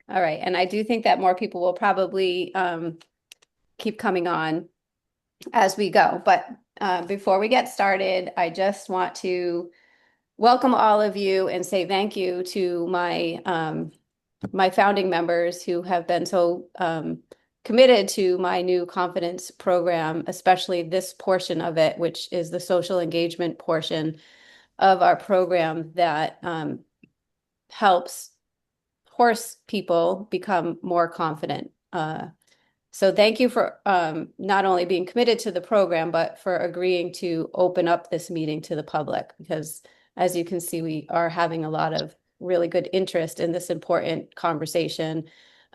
All right. And I do think that more people will probably keep coming on as we go. But before we get started, I just want to welcome all of you and say thank you to my founding members who have been so committed to my new confidence program, especially this portion of it, which is the social engagement portion of our program that helps horse people become more confident. So thank you for not only being committed to the program, but for agreeing to open up this meeting to the public, because as you can see, we are having a lot of really good interest in this important conversation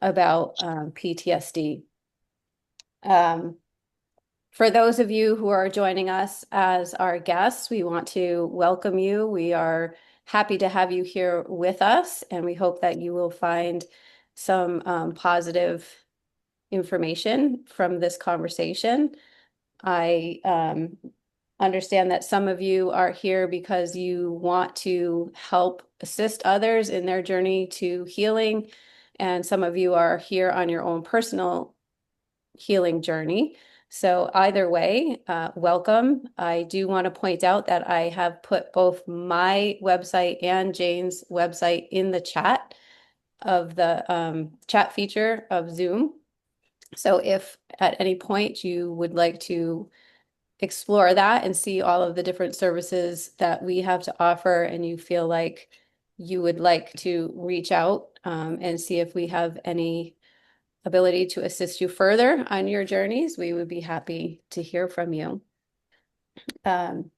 about PTSD. Um, for those of you who are joining us as our guests, we want to welcome you. We are happy to have you here with us, and we hope that you will find some positive information from this conversation. I understand that some of you are here because you want to help assist others in their journey to healing, and some of you are here on your own personal healing journey. So either way, welcome. I do want to point out that I have put both my website and Jane's website in the chat of the chat feature of Zoom. So if at any point you would like to explore that and see all of the different services that we have to offer, and you feel like you would like to reach out and see if we have any ability to assist you further on your journeys, we would be happy to hear from you. Um,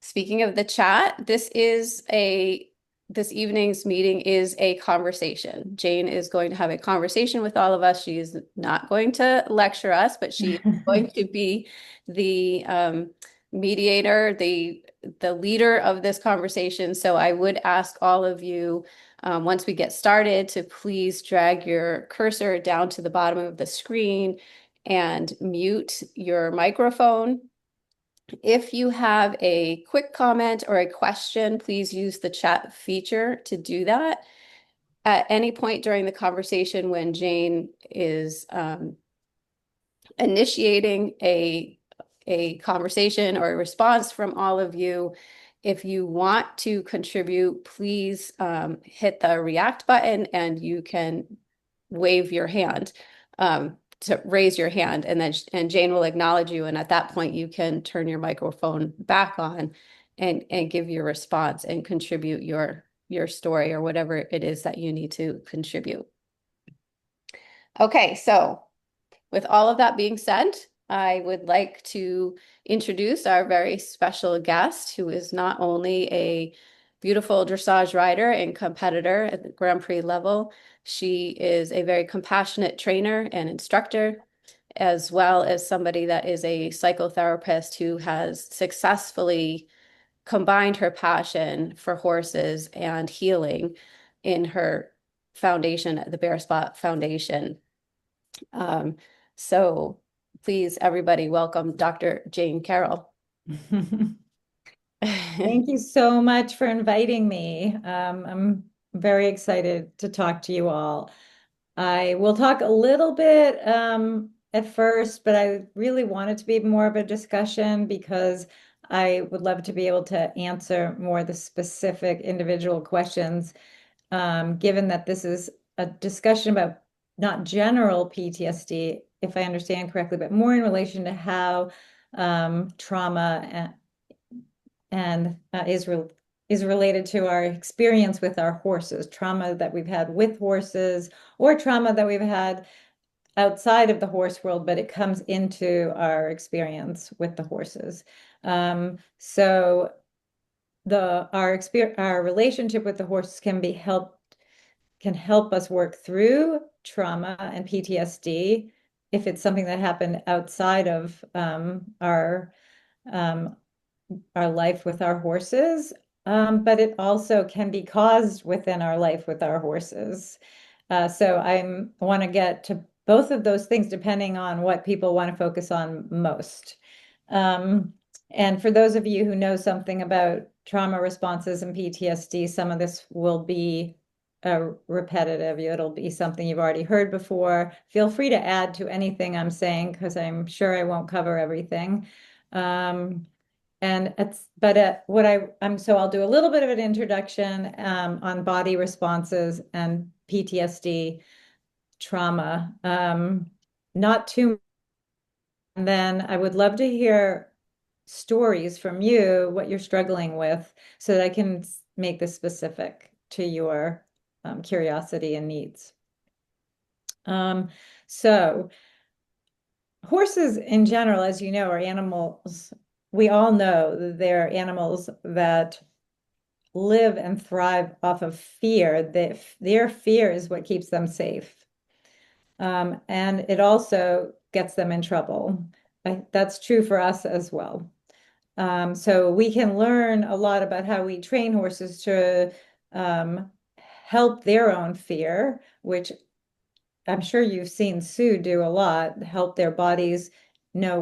Speaking of the chat, this evening's meeting is a conversation. Jane is going to have a conversation with all of us. She is not going to lecture us, but she is going to be the mediator, the leader of this conversation. So I would ask all of you, once we get started, to please drag your cursor down to the bottom of the screen and mute your microphone. If you have a quick comment or a question, please use the chat feature to do that. At any point during the conversation when Jane is initiating a conversation or a response from all of you, if you want to contribute, please hit the react button and you can wave your hand. To raise your hand, and Jane will acknowledge you, and at that point you can turn your microphone back on and give your response and contribute your story or whatever it is that you need to contribute. Okay, so with all of that being said, I would like to introduce our very special guest, who is not only a beautiful dressage rider and competitor at the Grand Prix level. She is a very compassionate trainer and instructor, as well as somebody that is a psychotherapist who has successfully combined her passion for horses and healing in her foundation, the Bear Spot Foundation. Um, so please, everybody, welcome Dr. Jane Karol. Thank you so much for inviting me. I'm very excited to talk to you all. I will talk a little bit at first, but I really want it to be more of a discussion because I would love to be able to answer more of the specific individual questions, given that this is a discussion about not general PTSD, if I understand correctly, but more in relation to how trauma is related to our experience with our horses, trauma that we've had with horses or trauma that we've had outside of the horse world, but it comes into our experience with the horses. So our relationship with the horses can help us work through trauma and PTSD if it's something that happened outside of um, our life with our horses, but it also can be caused within our life with our horses. So I want to get to both of those things depending on what people want to focus on most. And for those of you who know something about trauma responses and PTSD, some of this will be repetitive. It'll be something you've already heard before. Feel free to add to anything I'm saying because I'm sure I won't cover everything. Um, and it's, but what I'm, so I'll do a little bit of an introduction on body responses and PTSD trauma. Not too, and then I would love to hear stories from you, what you're struggling with, so that I can make this specific to your curiosity and needs. Um, so horses in general, as you know, are animals. We all know that they're animals that live and thrive off of fear. Their fear is what keeps them safe. And it also gets them in trouble. That's true for us as well. So we can learn a lot about how we train horses to um, help their own fear, which I'm sure you've seen Sue do a lot, help their bodies know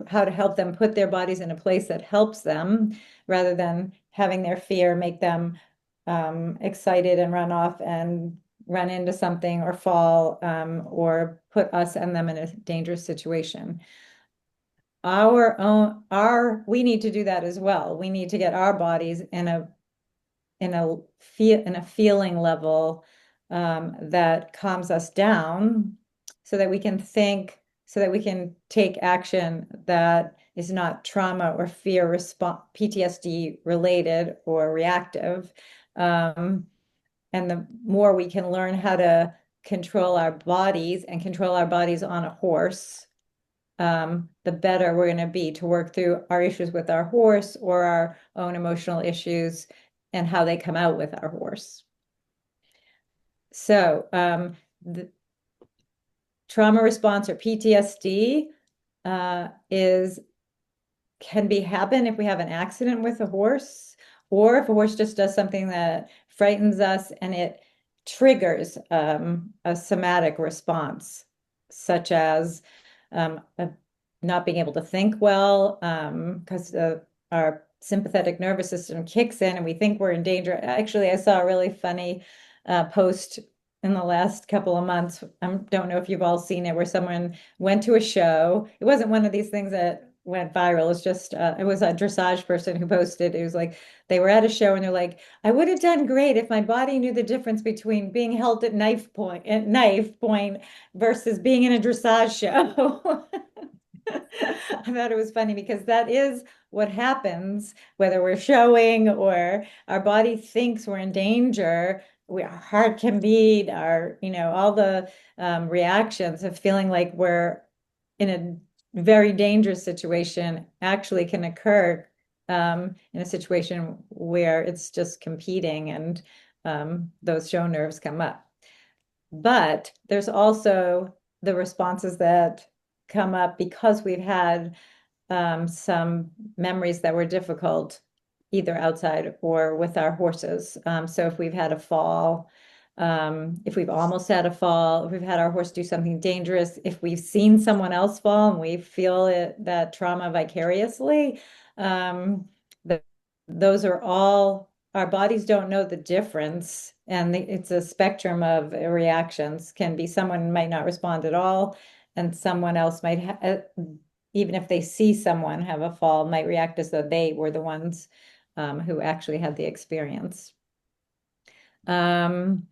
how to help them put their bodies in a place that helps them rather than having their fear make them excited and run off and run into something or fall or put us and them in a dangerous situation. We need to do that as well. We need to get our bodies in a feeling level that calms us down so that we can think, so that we can take action that is not trauma or fear response, PTSD related or reactive. Um, and the more we can learn how to control our bodies and control our bodies on a horse, the better we're going to be to work through our issues with our horse or our own emotional issues and how they come out with our horse. So, the trauma response or PTSD is can be happen if we have an accident with a horse, or if a horse just does something that frightens us and it triggers a somatic response, such as not being able to think well, because our sympathetic nervous system kicks in and we think we're in danger. Actually, I saw a really funny post in the last couple of months. I don't know if you've all seen it, where someone went to a show. It wasn't one of these things that went viral. It's just it was a dressage person who posted. It was like they were at a show and they're like, I would have done great if my body knew the difference between being held at knife point versus being in a dressage show. I thought it was funny because that is what happens, whether we're showing or our body thinks we're in danger. Our heart can beat, all the reactions of feeling like we're in a very dangerous situation actually can occur in a situation where it's just competing and those show nerves come up. But there's also the responses that come up because we've had some memories that were difficult, either outside or with our horses. So if we've had a fall, if we've almost had a fall, if we've had our horse do something dangerous, if we've seen someone else fall and we feel that trauma vicariously, um, th those are all, our bodies don't know the difference. And it's a spectrum of reactions. Can be someone might not respond at all, and someone else might even if they see someone have a fall, might react as though they were the ones who actually had the experience. Um,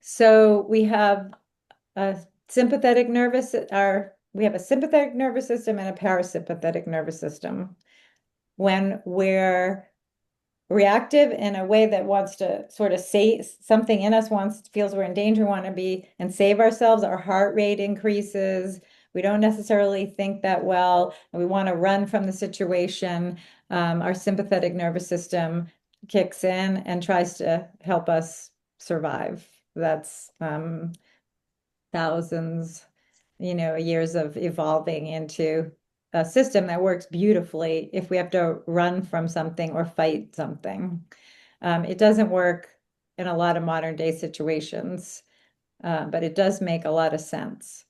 so we have a we have a sympathetic nervous system and a parasympathetic nervous system. When we're reactive in a way that wants to sort of say something in us feels we're in danger, want to be and save ourselves, our heart rate increases. We don't necessarily think that well, and we want to run from the situation. Our sympathetic nervous system kicks in and tries to help us survive. That's thousands, years of evolving into a system that works beautifully if we have to run from something or fight something. It doesn't work in a lot of modern day situations, but it does make a lot of sense.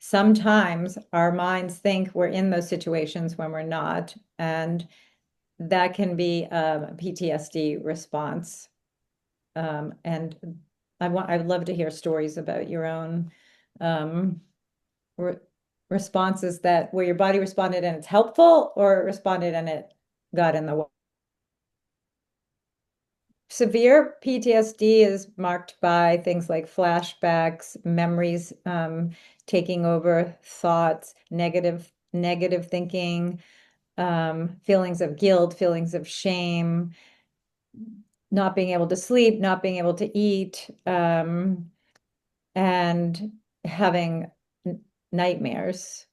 Sometimes our minds think we're in those situations when we're not, and that can be a PTSD response. And I'd love to hear stories about your own um, re responses that where your body responded and it's helpful, or it responded and it got in the way. Severe PTSD is marked by things like flashbacks, memories taking over thoughts, negative thinking, feelings of guilt, feelings of shame, not being able to sleep, not being able to eat, and having nightmares.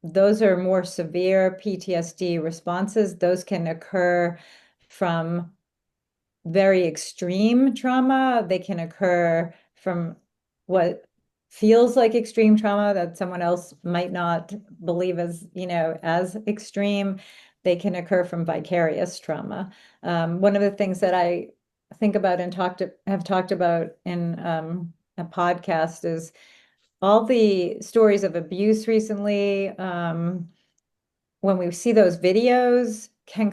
Those are more severe PTSD responses. Those can occur from very extreme trauma. They can occur from what feels like extreme trauma that someone else might not believe as, as extreme. They can occur from vicarious trauma. One of the things that I think about and have talked about in a podcast is all the stories of abuse recently. When we see those videos can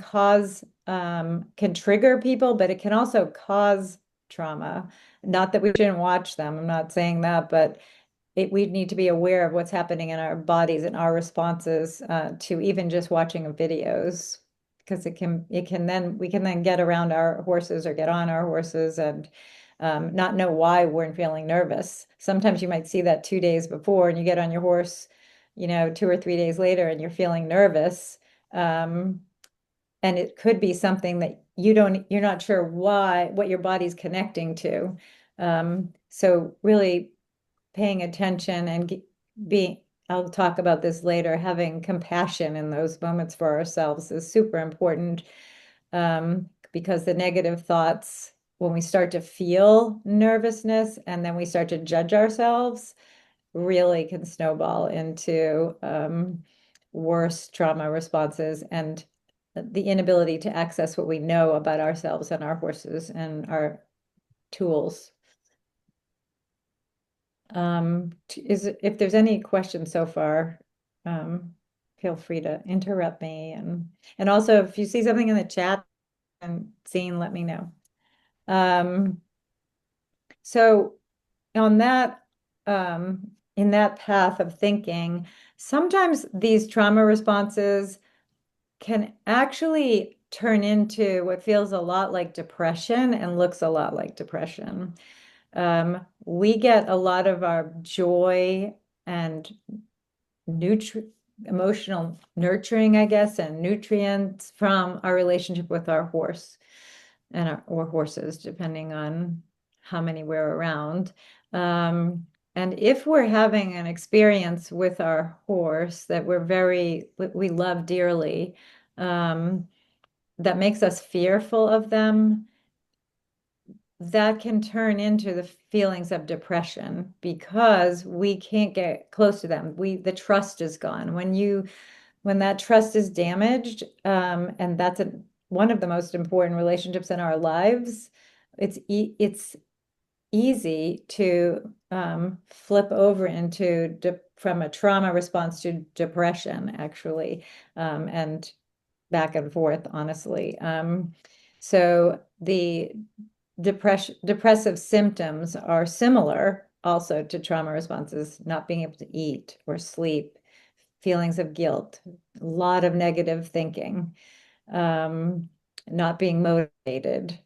trigger people, but it can also cause trauma. Not that we shouldn't watch them. I'm not saying that, but we need to be aware of what's happening in our bodies and our responses to even just watching videos, because we can then get around our horses or get on our horses and not know why we're feeling nervous. Sometimes you might see that 2 days before and you get on your horse, 2 or 3 days later and you're feeling nervous. Um, and it could be something that you're not sure what your body's connecting to. So really paying attention and being, I'll talk about this later, having compassion in those moments for ourselves is super important, because the negative thoughts, when we start to feel nervousness and then we start to judge ourselves, really can snowball into worse trauma responses and the inability to access what we know about ourselves and our horses and our tools. If there's any questions so far, um, feel free to interrupt me, and also if you see something in the chat and seeing, let me know. So on that, in that path of thinking, sometimes these trauma responses can actually turn into what feels a lot like depression and looks a lot like depression. We get a lot of our joy and emotional nurturing, I guess, and nutrients from our relationship with our horse or horses, depending on how many we're around. And if we're having an experience with our horse that we love dearly, that makes us fearful of them, that can turn into the feelings of depression because we can't get close to them. The trust is gone. When that trust is damaged, and that's one of the most important relationships in our lives, it's easy to flip over from a trauma response to depression, actually, and back and forth, honestly. So the depressive symptoms are similar also to trauma responses: not being able to eat or sleep, feelings of guilt, a lot of negative thinking, um, not being motivated.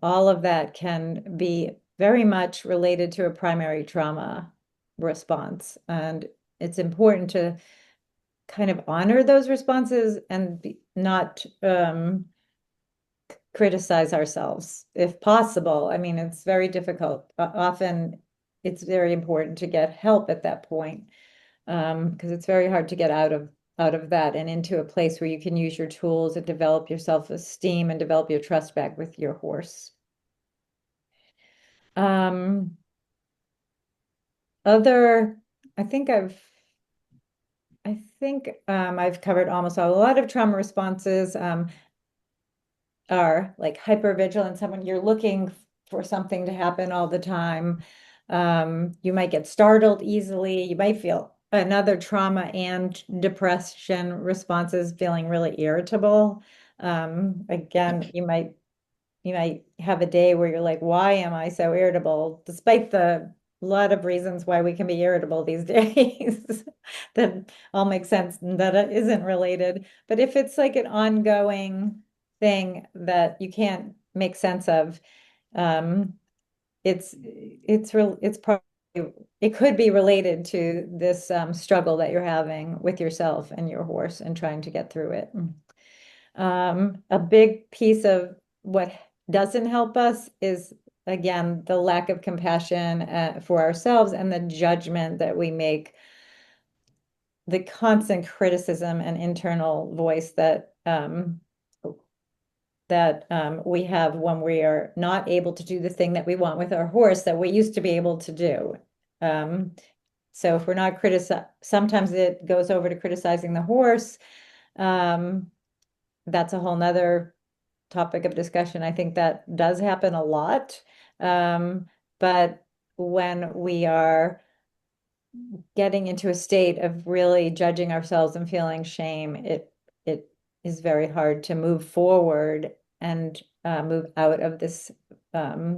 All of that can be very much related to a primary trauma response. And it's important to kind of honor those responses and not criticize ourselves if possible. I mean, it's very difficult. Often it's very important to get help at that point, because it's very hard to get out of that and into a place where you can use your tools and develop your self-esteem and develop your trust back with your horse. Um, other, I think I've covered almost a lot of trauma responses. Are like hypervigilance, someone you're looking for something to happen all the time. You might get startled easily. You might feel another trauma and depression responses, feeling really irritable. Again, you might, you might have a day where you're like, why am I so irritable? Despite the lot of reasons why we can be irritable these days that all make sense and that it isn't related. But if it's like an ongoing thing that you can't make sense of, um, it's probably it could be related to this struggle that you're having with yourself and your horse and trying to get through it. A big piece of what doesn't help us is, again, the lack of compassion for ourselves and the judgment that we make, the constant criticism and internal voice that we have when we are not able to do the thing that we want with our horse that we used to be able to do. Um, so if we're not sometimes it goes over to criticizing the horse. Um, that's a whole nother topic of discussion. I think that does happen a lot. But when we are getting into a state of really judging ourselves and feeling shame, it is very hard to move forward and move out of this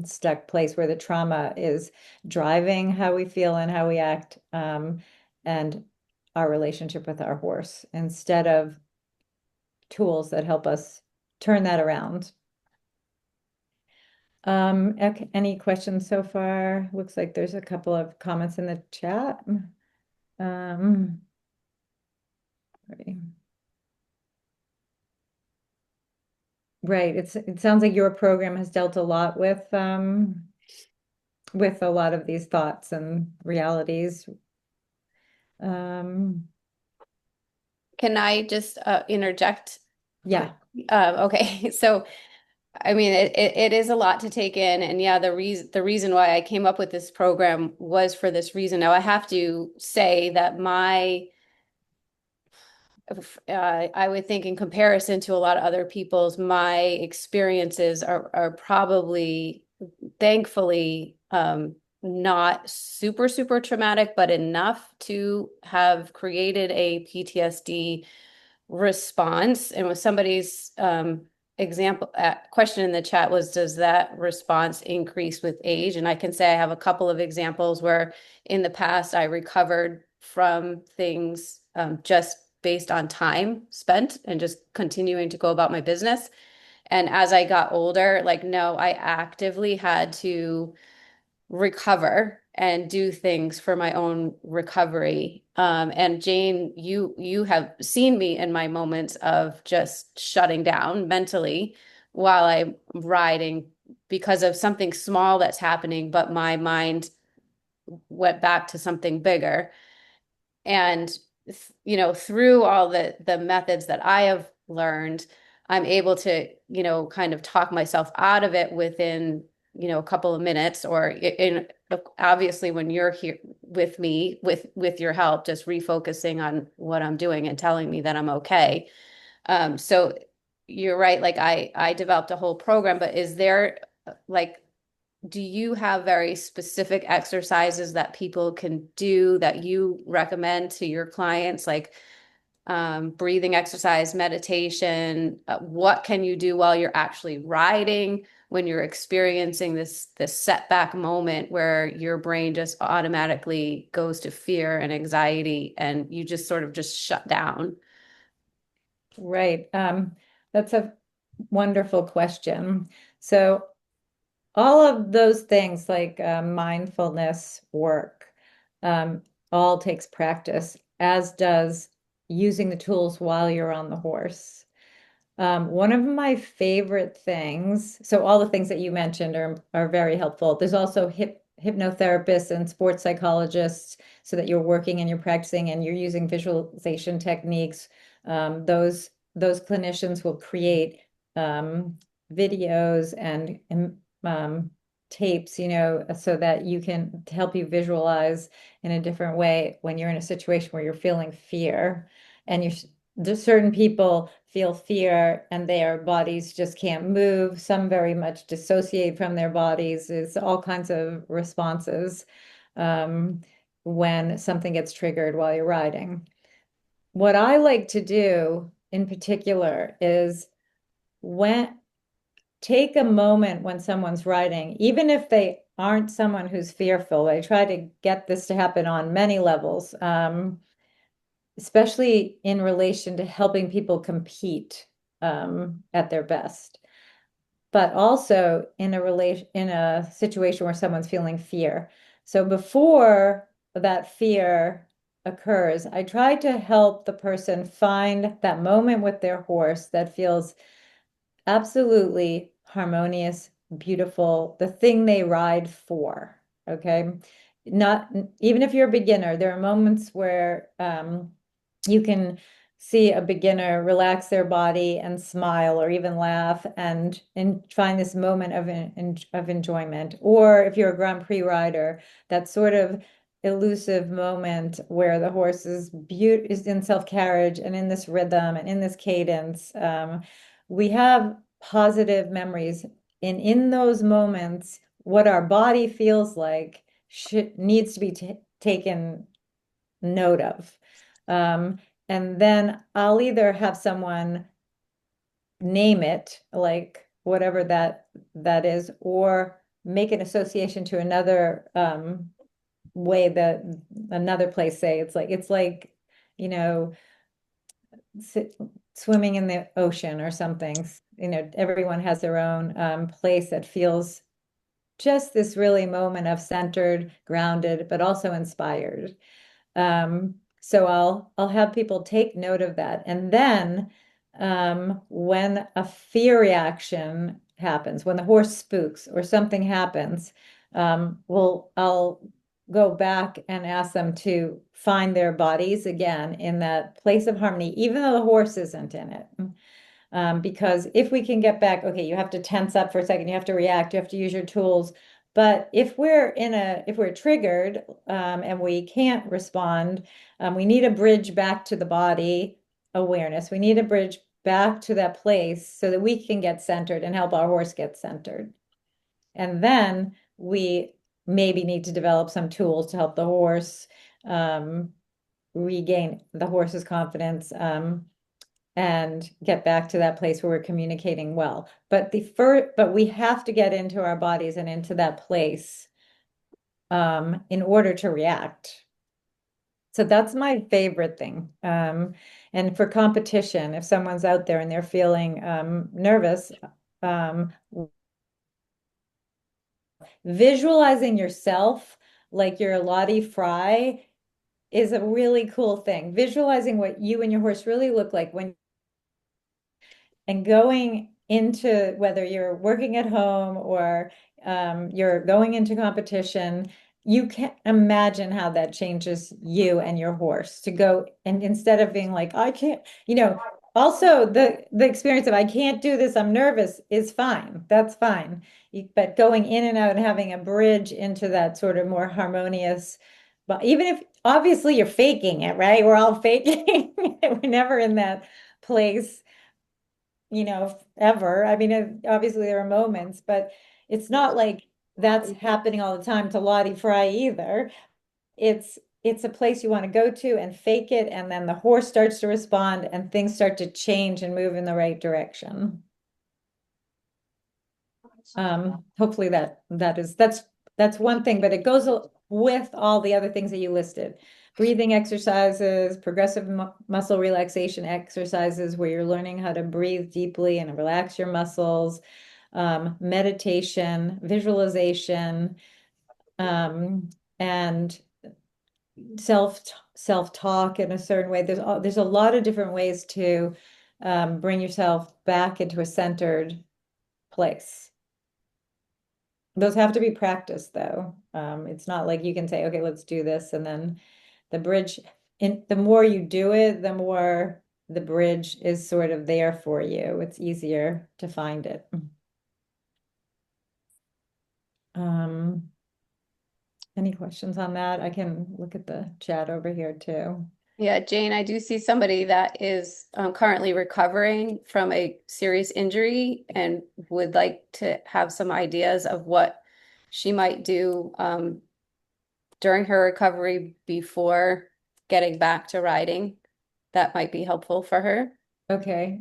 stuck place where the trauma is driving how we feel and how we act, and our relationship with our horse, instead of tools that help us turn that around. Okay, any questions so far? Looks like there's a couple of comments in the chat. Um, right. It sounds like your program has dealt a lot with a lot of these thoughts and realities. Um, Can I just interject quick? yeah, Okay, so I mean, it is a lot to take in, and yeah, the reason why I came up with this program was for this reason. Now, I have to say that I would think in comparison to a lot of other people's, my experiences are probably, thankfully, not super, super traumatic, but enough to have created a PTSD response. And with somebody's example question in the chat was, does that response increase with age? And I can say I have a couple of examples where in the past I recovered from things just based on time spent and just continuing to go about my business. And as I got older, like, no, I actively had to recover and do things for my own recovery. And Jane, you have seen me in my moments of just shutting down mentally while I'm riding because of something small that's happening, but my mind went back to something bigger. And through all the methods that I have learned, I'm able to, kind of talk myself out of it within, a couple of minutes, or in obviously when you're here with me with your help, just refocusing on what I'm doing and telling me that I'm okay. So you're right, like I developed a whole program, but is there like, do you have very specific exercises that people can do that you recommend to your clients, like breathing exercise, meditation? What can you do while you're actually riding when you're experiencing this setback moment where your brain just automatically goes to fear and anxiety and you just sort of just shut down? right. That's a wonderful question. So all of those things like mindfulness work, um, all takes practice, as does using the tools while you're on the horse. One of my favorite things, so all the things that you mentioned are very helpful. There's also hypnotherapists and sports psychologists, so that you're working and you're practicing and you're using visualization techniques. Those clinicians will create videos and tapes, so that you can help you visualize in a different way when you're in a situation where you're feeling fear. And there's certain people feel fear and their bodies just can't move. Some very much dissociate from their bodies. It's all kinds of responses um, when something gets triggered while you're riding. What I like to do in particular is when take a moment when someone's riding, even if they aren't someone who's fearful. I try to get this to happen on many levels, especially in relation to helping people compete at their best, but also in a situation where someone's feeling fear. So before that fear occurs, I try to help the person find that moment with their horse that feels absolutely harmonious, beautiful, the thing they ride for. Okay. Not even if you're a beginner, there are moments where you can see a beginner relax their body and smile or even laugh and find this moment of enjoyment. Or if you're a Grand Prix rider, that sort of elusive moment where the horse is in self-carriage and in this rhythm and in this cadence. We have positive memories, and in those moments, what our body feels like needs to be taken note of. Um, and then I'll either have someone name it, like whatever that is, or make an association to another way that another place say it's like, you know, swimming in the ocean or something. You know, everyone has their own place that feels just this really moment of centered, grounded, but also inspired. So I'll have people take note of that. And then when a fear reaction happens, when the horse spooks or something happens, I'll go back and ask them to find their bodies again in that place of harmony, even though the horse isn't in it. Because if we can get back, okay, you have to tense up for a second, you have to react, you have to use your tools. But if we're triggered and we can't respond, we need a bridge back to the body awareness. We need a bridge back to that place so that we can get centered and help our horse get centered. And then we maybe need to develop some tools to help the horse regain the horse's confidence. And get back to that place where we're communicating well. But we have to get into our bodies and into that place in order to react. So that's my favorite thing. And for competition, if someone's out there and they're feeling nervous, um, visualizing yourself like you're a Lottie Fry is a really cool thing. Visualizing what you and your horse really look like when and going into whether you're working at home or you're going into competition, you can't imagine how that changes you and your horse to go and instead of being like, I can't, also the experience of I can't do this, I'm nervous is fine. That's fine. But going in and out and having a bridge into that sort of more harmonious, but even if obviously you're faking it, right? We're all faking. We're never in that place ever. I mean, obviously there are moments, but it's not like that's happening all the time to Lottie Fry either. It's a place you want to go to and fake it, and then the horse starts to respond and things start to change and move in the right direction. Hopefully that's one thing, but it goes with all the other things that you listed. Breathing exercises, progressive muscle relaxation exercises where you're learning how to breathe deeply and relax your muscles, meditation, visualization, and self self-talk in a certain way. There's a lot of different ways to bring yourself back into a centered place. Those have to be practiced though. It's not like you can say, okay, let's do this. And then the bridge, the more you do it, the more the bridge is sort of there for you. It's easier to find it. Um, any questions on that? I can look at the chat over here too. Yeah, Jane, I do see somebody that is currently recovering from a serious injury and would like to have some ideas of what she might do during her recovery before getting back to riding. That might be helpful for her. Okay.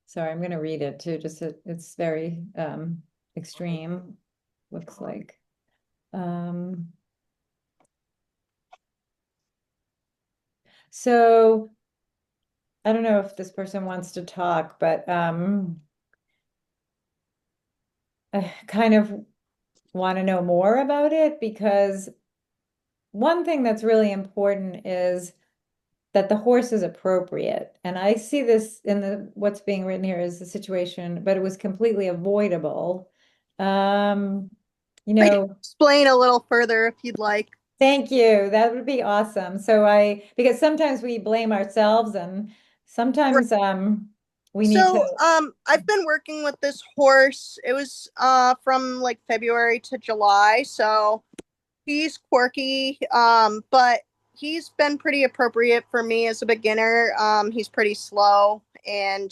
Sorry, I'm going to read it too. It's very extreme, looks like. Um, so I don't know if this person wants to talk, but I kind of want to know more about it because one thing that's really important is that the horse is appropriate. And I see this in the what's being written here is the situation, but it was completely avoidable. Um, you I can know, explain a little further if you'd like. Thank you. That would be awesome. Because sometimes we blame ourselves and Right. sometimes we need So, to. I've been working with this horse. It was from like February to July, so he's quirky, but he's been pretty appropriate for me as a beginner. He's pretty slow, and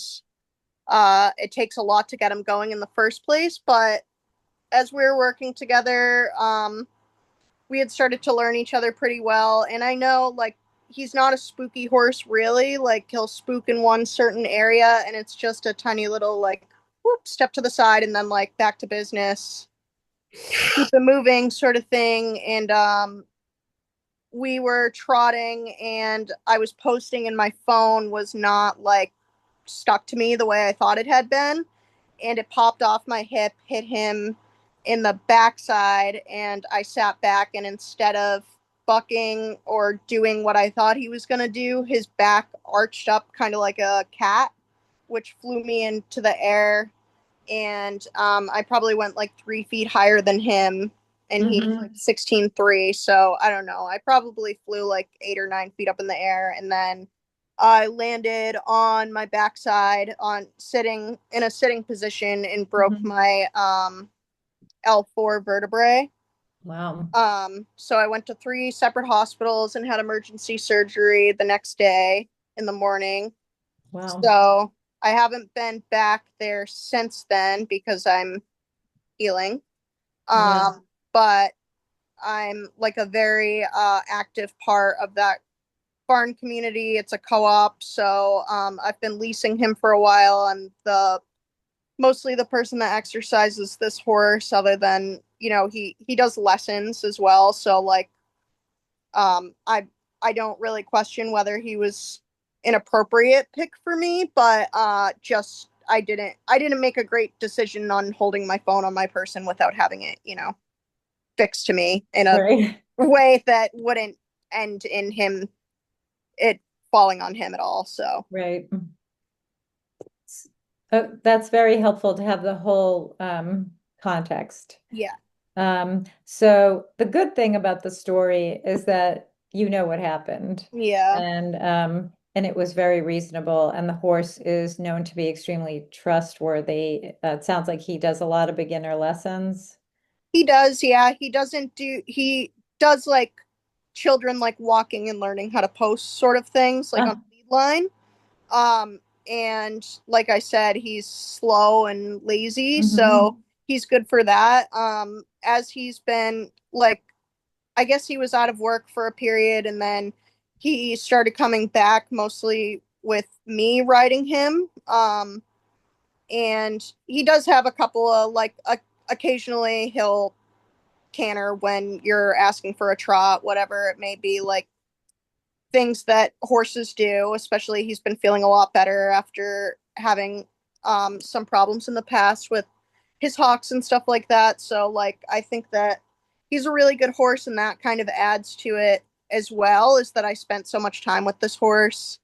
it takes a lot to get him going in the first place. But as we were working together, we had started to learn each other pretty well. And I know, like, he's not a spooky horse, really. Like, he'll spook in one certain area, and it's just a tiny little, like, whoop, step to the side, and then, like, back to business. Keep it moving, sort of thing. And we were trotting, and I was posting, and my phone was not, like, stuck to me the way I thought it had been, and it popped off my hip, hit him in the backside, and I sat back, and instead of bucking or doing what I thought he was going to do, his back arched up kind of like a cat, which flew me into the air, and I probably went like 3 feet higher than him, and he's like Mhm, 16.3, so I don't know. I probably flew like 8 or 9 feet up in the air, and then I landed on my backside on sitting in a sitting position and broke mhm. my L4 vertebrae. Wow. So I went to 3 separate hospitals and had emergency surgery the next day in the morning. Wow. So I haven't been back there since then because I'm healing. Yeah. But I'm like a very active part of that barn community. It's a co-op, so I've been leasing him for a while. I'm the mostly the person that exercises this horse, other than he does lessons as well. So like I don't really question whether he was an appropriate pick for me, but just I didn't make a great decision on holding my phone on my person without having it fixed to me in a Right. way that wouldn't end in him it falling on him at all. So Right. That's very helpful to have the whole context. yeah, So the good thing about the story is that you know what happened, yeah, and it was very reasonable. And the horse is known to be extremely trustworthy. It sounds like he does a lot of beginner lessons. he does. Yeah, he does like children like walking and learning how to post sort of things like on Ah, the lead line. Um, and like I said, he's slow and lazy, mhm, so he's good for that. As he's been like, I guess he was out of work for a period, and then he started coming back mostly with me riding him. And he does have a couple of like occasionally he'll canter when you're asking for a trot, whatever it may be, like things that horses do. Especially he's been feeling a lot better after having some problems in the past with his hocks and stuff like that. So like I think that he's a really good horse, and that kind of adds to it as well, is that I spent so much time with this horse.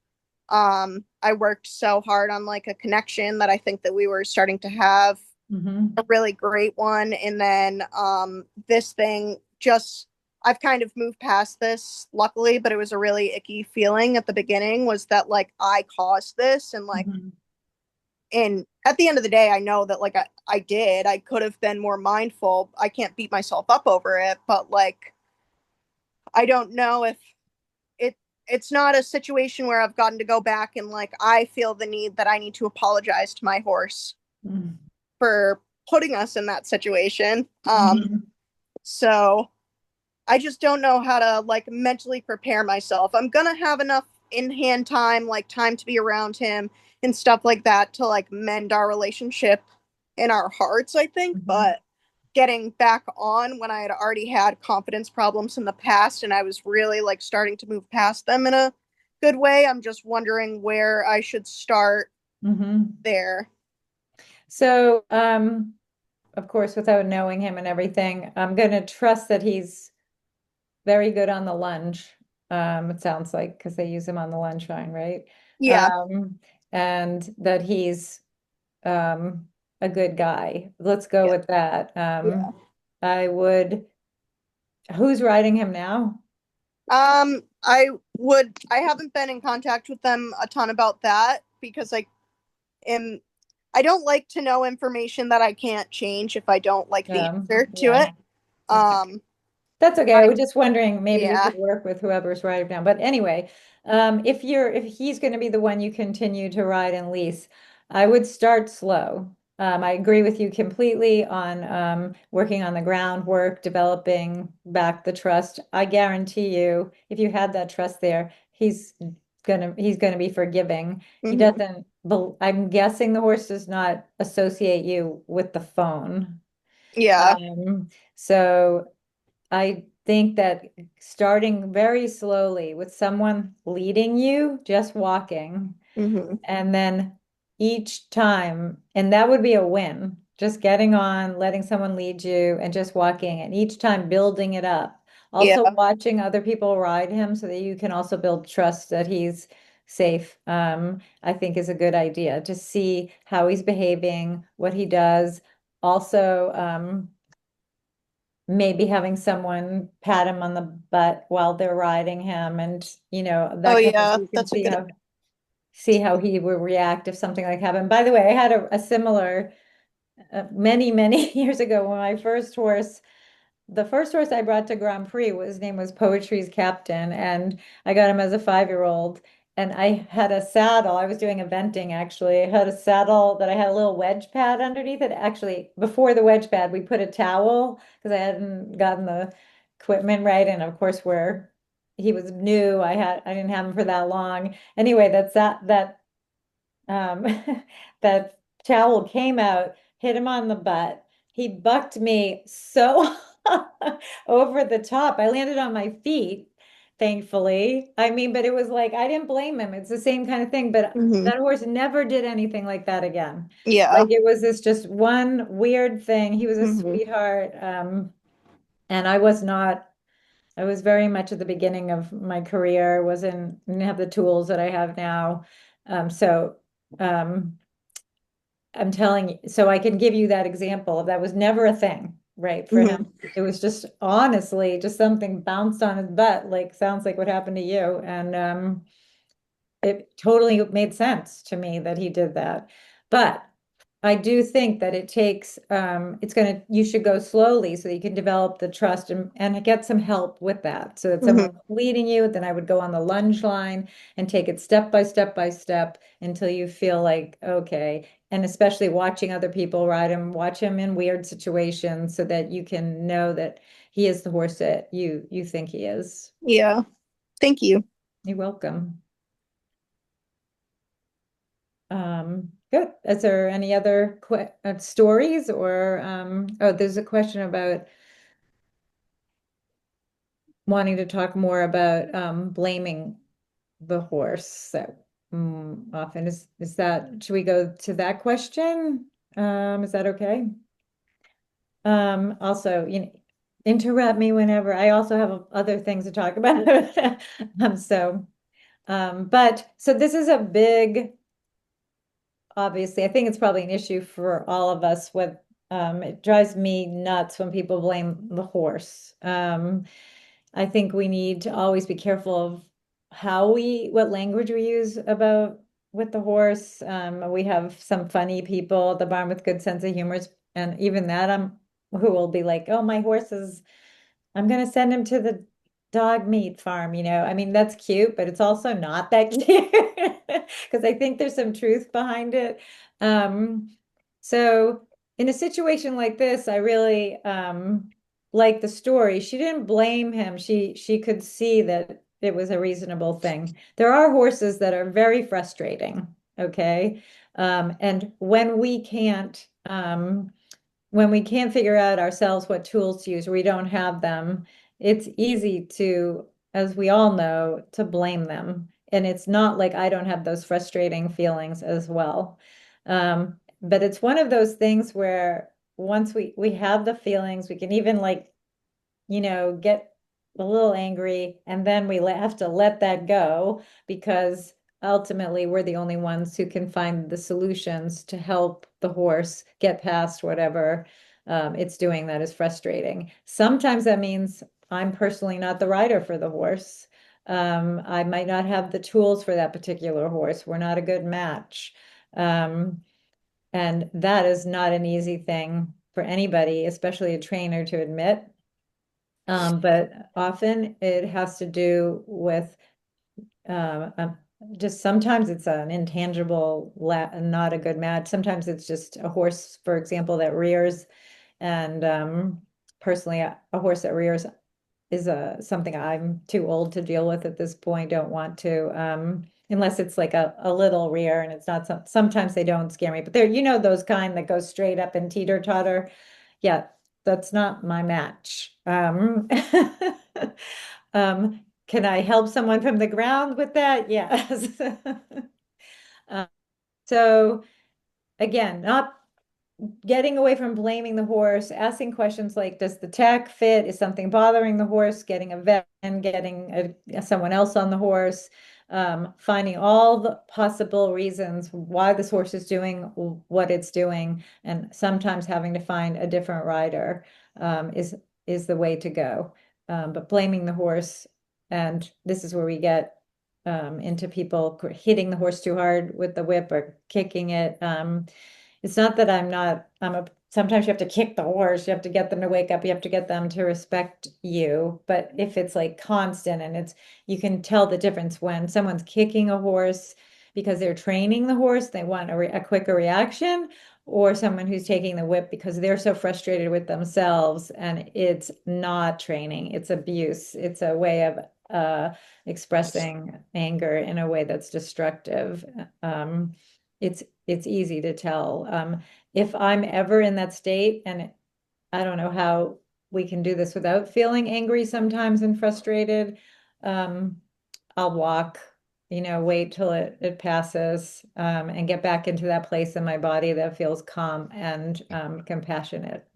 I worked so hard on like a connection that I think that we were starting to have mhm, a really great one. And then this thing just, I've kind of moved past this, luckily, but it was a really icky feeling at the beginning, was that like I caused this, and like, mhm. and at the end of the day, I know that like I could have been more mindful. I can't beat myself up over it, but like I don't know if it's not a situation where I've gotten to go back and like I feel the need that I need to apologize to my horse Mhm. for putting us in that situation. Mhm. So I just don't know how to like mentally prepare myself. I'm gonna have enough in hand time, like time to be around him and stuff like that to like mend our relationship in our hearts, I think. Mhm. But getting back on when I had already had confidence problems in the past and I was really like starting to move past them in a good way, I'm just wondering where I should start Mhm. there. So, of course, without knowing him and everything, I'm going to trust that he's very good on the lunge. It sounds like because they use him on the lunge line, right? Yeah, Um, and that he's um, a good guy. Let's go yeah, with that. yeah. I would. Who's riding him now? I haven't been in contact with them a ton about that because am, I don't like to know information that I can't change if I don't like the answer to Yeah. it. Okay. Um, That's okay. I I, was just wondering, maybe you yeah. could work with whoever's riding now. But anyway, if he's going to be the one you continue to ride and lease, I would start slow. I agree with you completely on working on the groundwork, developing back the trust. I guarantee you, if you had that trust there, he's gonna be forgiving. He Hmm. doesn't. I'm guessing the horse does not associate you with the phone. Yeah. So. I think that starting very slowly with someone leading you, just walking, Hmm. and then each time, and that would be a win, just getting on, letting someone lead you, and just walking, and each time building it up. Also, Yeah. watching other people ride him so that you can also build trust that he's safe, I think is a good idea to see how he's behaving, what he does. Also, maybe having someone pat him on the butt while they're riding him and Oh, that kind of yeah. you can That's a good. see how he would react if something like happened. By the way, I had a similar many years ago when my first horse the first horse I brought to Grand Prix, his name was Poetry's Captain, and I got him as a 5-year-old. And I had a saddle. I was doing eventing actually. I had a saddle that I had a little wedge pad underneath it. Actually, before the wedge pad, we put a towel because I hadn't gotten the equipment right. And of course, where he was new, I didn't have him for that long. Anyway, that um, that towel came out, hit him on the butt. He bucked me so over the top. I landed on my feet, thankfully. I mean, but it was like I didn't blame him. It's the same kind of thing, but Hmm. that horse never did anything like that again. Yeah. Like it was this just one weird thing. He was a Hmm. sweetheart. And I was not. I was very much at the beginning of my career, didn't have the tools that I have now. So um, I'm telling you, so I can give you that example of that was never a thing, right? For him, Hmm. it was just honestly just something bounced on his butt, like sounds like what happened to you. And it totally made sense to me that he did that. But I do think that it takes you should go slowly so that you can develop the trust and get some help with that. So that someone's Hmm. leading you, then I would go on the lunge line and take it step by step by step until you feel like, okay. And especially watching other people ride him, watch him in weird situations so that you can know that he is the horse that you think he is. Yeah. Thank you. You're welcome. Good. Is there any other stories or oh, there's a question about wanting to talk more about blaming the horse that often is that should we go to that question? Is that okay? Also, interrupt me whenever. I also have other things to talk about. But so this is a big obviously, I think it's probably an issue for all of us with it drives me nuts when people blame the horse. I think we need to always be careful of what language we use about with the horse. We have some funny people at the barn with good sense of humors, and even that who will be like, "Oh, my horse is I'm gonna send him to the dog meat farm, I mean, that's cute, but it's also not that cute because I think there's some truth behind it. Um, so in a situation like this, I really like the story. She didn't blame him. She could see that it was a reasonable thing. There are horses that are very frustrating, okay? And when we can't figure out ourselves what tools to use, we don't have them, it's easy to, as we all know, to blame them. And it's not like I don't have those frustrating feelings as well. But it's one of those things where once we have the feelings, we can even like, get a little angry, and then we have to let that go because ultimately we're the only ones who can find the solutions to help the horse get past whatever it's doing that is frustrating. Sometimes that means I'm personally not the rider for the horse. I might not have the tools for that particular horse. We're not a good match. Um, and that is not an easy thing for anybody, especially a trainer, to admit. But often it has to do with just sometimes it's an intangible, not a good match. Sometimes it's just a horse, for example, that rears. And personally, a horse that rears is something I'm too old to deal with at this point. Don't want to, unless it's like a little rear, and it's not sometimes they don't scare me, but they're, those kind that go straight up and teeter totter. Yeah, that's not my match. Can I help someone from the ground with that? Yes. Um, so again, not getting away from blaming the horse, asking questions like, does the tack fit? Is something bothering the horse? Getting a vet and getting someone else on the horse, finding all the possible reasons why this horse is doing what it's doing, and sometimes having to find a different rider is the way to go. But blaming the horse, and this is where we get into people hitting the horse too hard with the whip or kicking it. It's not that sometimes you have to kick the horse, you have to get them to wake up, you have to get them to respect you. But if it's like constant, and you can tell the difference when someone's kicking a horse because they're training the horse, they want a quicker reaction, or someone who's taking the whip because they're so frustrated with themselves and it's not training, it's abuse. It's a way of expressing anger in a way that's destructive. It's easy to tell. If I'm ever in that state, and I don't know how we can do this without feeling angry sometimes and frustrated, I'll walk, wait till it passes, and get back into that place in my body that feels calm and compassionate.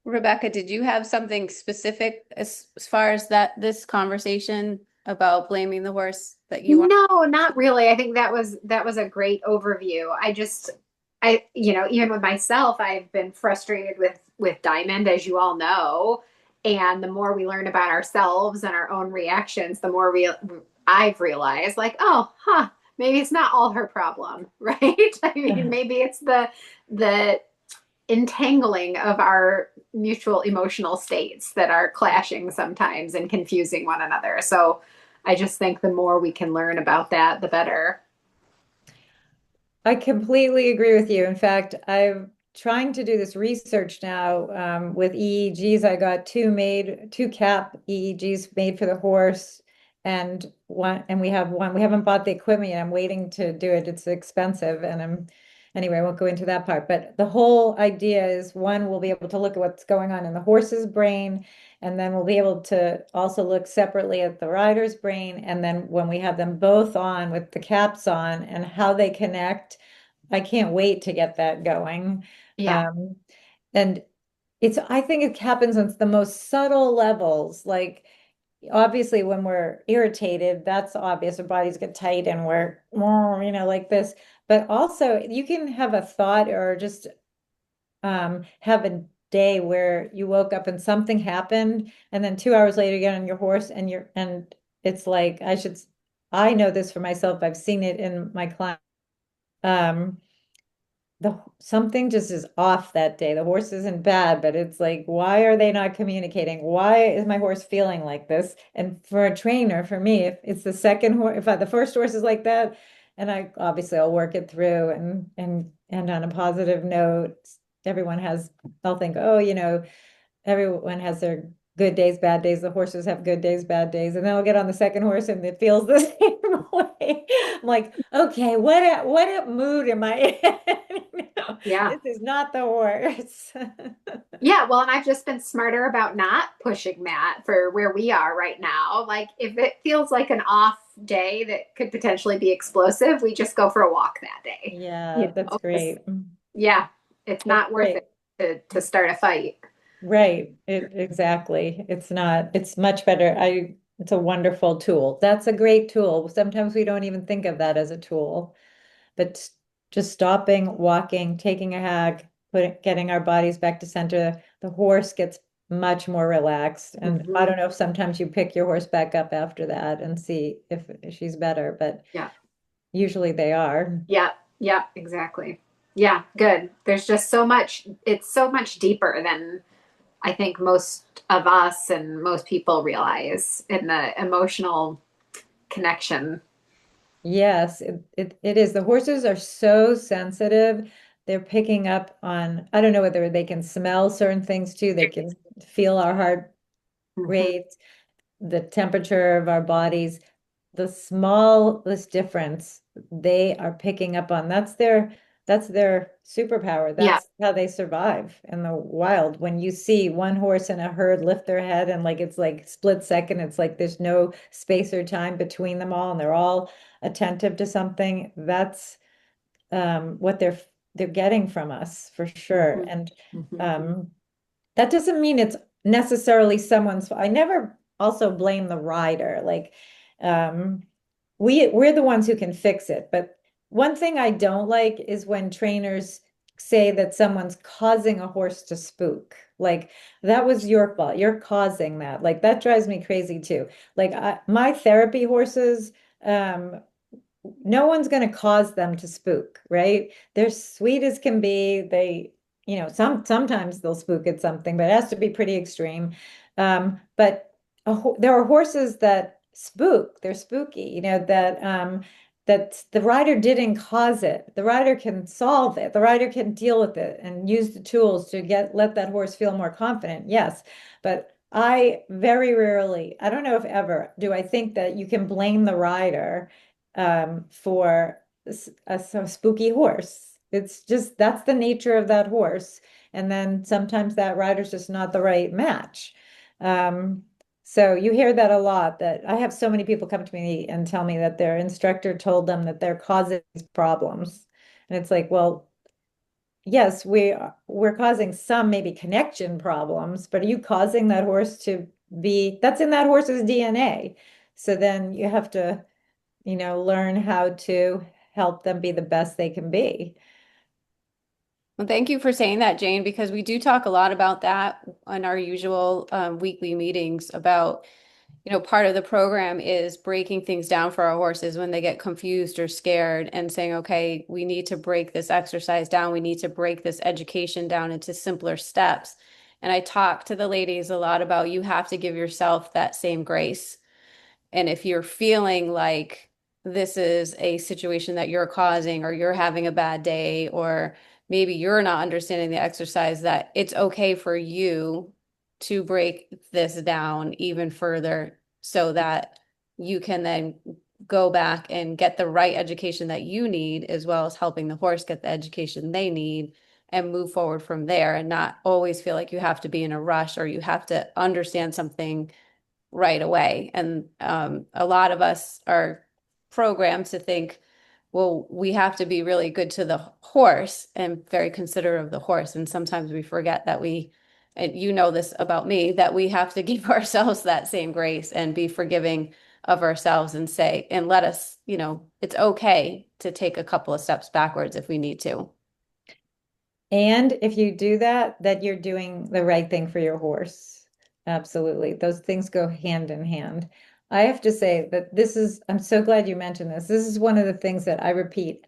Rebecca, did you have something specific as far as this conversation about blaming the horse that you want? No, not really. I think that was a great overview. Even with myself, I've been frustrated with Diamond, as you all know. And the more we learn about ourselves and our own reactions, the more I've realized, like, oh, huh, maybe it's not all her problem, right? I mean, maybe it's the entangling of our mutual emotional states that are clashing sometimes and confusing one another. So I just think the more we can learn about that, the better. I completely agree with you. In fact, I'm trying to do this research now with EEGs. I got two cap EEGs made for the horse, and we have one. We haven't bought the equipment yet. I'm waiting to do it. It's expensive, and anyway, I won't go into that part. But the whole idea is, one, we'll be able to look at what's going on in the horse's brain, and then we'll be able to also look separately at the rider's brain. And then when we have them both on with the caps on and how they connect, I can't wait to get that going. Yeah. And I think it happens on the most subtle levels. Like, obviously, when we're irritated, that's obvious. Our bodies get tight and we're, like this. But also, you can have a thought or just have a day where you woke up and something happened, and then 2 hours later you get on your horse and it's like, I know this for myself. I've seen it in my client. Um, something just is off that day. The horse isn't bad, but it's like, why are they not communicating? Why is my horse feeling like this? And for a trainer, for me, if it's the second horse, the first horse is like that, and I'll work it through and on a positive note, I'll think, oh, everyone has their good days, bad days. The horses have good days, bad days. And then I'll get on the second horse and it feels the same way. I'm like, okay, what mood am I in? Yeah. This is not the horse. Yeah, well, and I've just been smarter about not pushing that for where we are right now. Like, if it feels like an off day that could potentially be explosive, we just go for a walk that day. Yeah, that's 'Cause, great. yeah, it's That's not worth great. it to start a fight. Right. Exactly. It's not, it's much better. It's a wonderful tool. That's a great tool. Sometimes we don't even think of that as a tool, but just stopping, walking, taking a hag, getting our bodies back to center, the horse gets much more relaxed. And I Mhm. don't know if sometimes you pick your horse back up after that and see if she's better, but Yeah. usually they are. Yeah. Yeah, exactly. Yeah, good. There's just so much, it's so much deeper than I think most of us and most people realize in the emotional connection. Yes, it is. The horses are so sensitive. They're picking up on, I don't know whether they can smell certain things too. They can feel our heart Mhm. rate, the temperature of our bodies, the smallest difference they are picking up on. That's their superpower. Yeah. That's how they survive in the wild. When you see one horse in a herd lift their head and like it's like split second, it's like there's no space or time between them all, and they're all attentive to something. That's what they're getting from us for sure. Mhm. And Mhm. um, that doesn't mean it's necessarily someone's fault. I never also blame the rider. Like, um, we're the ones who can fix it. But one thing I don't like is when trainers say that someone's causing a horse to spook. Like, that was your fault. You're causing that. Like, that drives me crazy too. Like, my therapy horses, um, no one's going to cause them to spook, right? They're sweet as can be. Sometimes they'll spook at something, but it has to be pretty extreme. But there are horses that spook. They're spooky, that the rider didn't cause it. The rider can solve it. The rider can deal with it and use the tools to let that horse feel more confident. Yes, but I very rarely, I don't know if ever, do I think that you can blame the rider for a spooky horse. It's just that's the nature of that horse. And then sometimes that rider's just not the right match. Um, so you hear that a lot, that I have so many people come to me and tell me that their instructor told them that they're causing these problems. And it's like, well, yes, we're causing some maybe connection problems, but are you causing that horse to be, that's in that horse's DNA. So then you have to learn how to help them be the best they can be. Well, thank you for saying that, Jane, because we do talk a lot about that on our usual weekly meetings about, part of the program is breaking things down for our horses when they get confused or scared and saying, okay, we need to break this exercise down. We need to break this education down into simpler steps. And I talk to the ladies a lot about you have to give yourself that same grace. And if you're feeling like this is a situation that you're causing, or you're having a bad day, or maybe you're not understanding the exercise, that it's okay for you to break this down even further so that you can then go back and get the right education that you need, as well as helping the horse get the education they need and move forward from there, and not always feel like you have to be in a rush or you have to understand something right away. And a lot of us are programmed to think, well, we have to be really good to the horse and very considerate of the horse. And sometimes we forget that and you know this about me, that we have to give ourselves that same grace and be forgiving of ourselves and say, and let us, it's okay to take a couple of steps backwards if we need to. And if you do that, that you're doing the right thing for your horse. Absolutely. Those things go hand in hand. I have to say that I'm so glad you mentioned this. This is one of the things that I repeat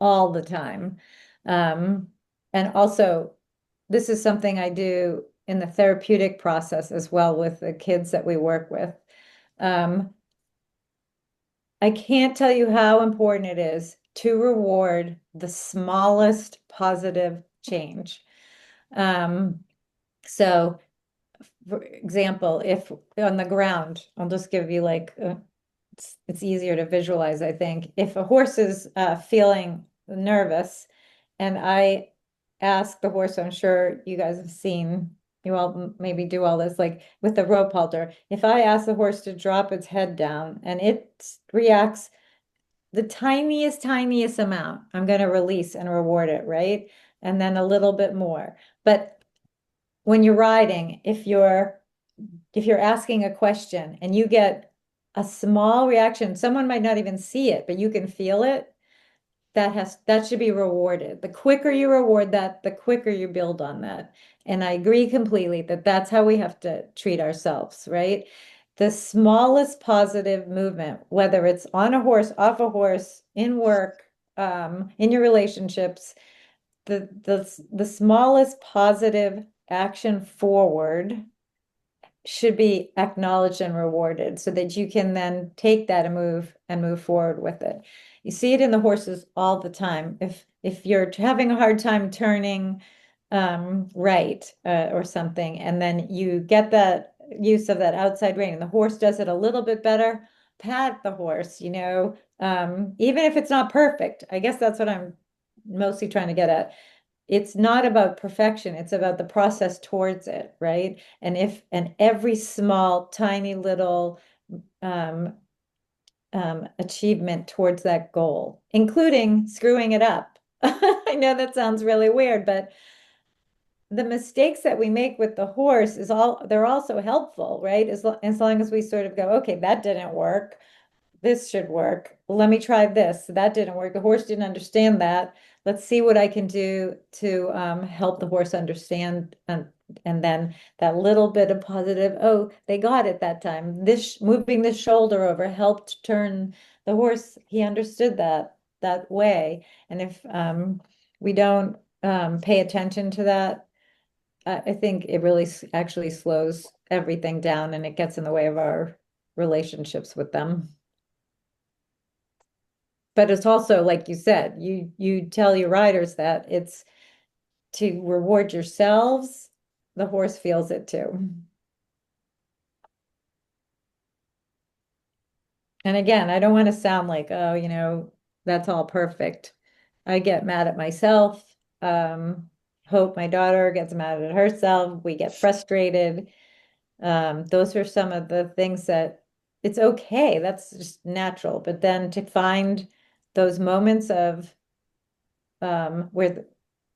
all the time. Um, and also, this is something I do in the therapeutic process as well with the kids that we work with. Um, I can't tell you how important it is to reward the smallest positive change. Um, so for example, if on the ground, I'll just give you like, it's easier to visualize, I think. If a horse is feeling nervous and I ask the horse, I'm sure you guys have seen, you all maybe do all this, like with the rope halter. If I ask the horse to drop its head down and it reacts the tiniest amount, I'm going to release and reward it, right? And then a little bit more. But when you're riding, if you're asking a question and you get a small reaction, someone might not even see it, but you can feel it, that should be rewarded. The quicker you reward that, the quicker you build on that. And I agree completely that that's how we have to treat ourselves, right? The smallest positive movement, whether it's on a horse, off a horse, in work, in your relationships, the smallest positive action forward should be acknowledged and rewarded so that you can then take that and move forward with it. You see it in the horses all the time. If you're having a hard time turning right or something, and then you get that use of that outside rein, and the horse does it a little bit better, pat the horse, even if it's not perfect. I guess that's what I'm mostly trying to get at. It's not about perfection, it's about the process towards it, right? And every small, tiny little um, achievement towards that goal, including screwing it up. I know that sounds really weird, but the mistakes that we make with the horse they're also helpful, right? As long as we sort of go, okay, that didn't work. This should work. Let me try this. That didn't work. The horse didn't understand that. Let's see what I can do to help the horse understand. And then that little bit of positive, oh, they got it that time. This moving this shoulder over helped turn the horse. He understood that way. And if we don't pay attention to that, I think it really actually slows everything down and it gets in the way of our relationships with them. But it's also, like you said, you tell your riders that it's to reward yourselves. The horse feels it too. And again, I don't want to sound like, oh, that's all perfect. I get mad at myself. Hope my daughter gets mad at herself. We get frustrated. Those are some of the things that it's okay. That's just natural. But then to find those moments of where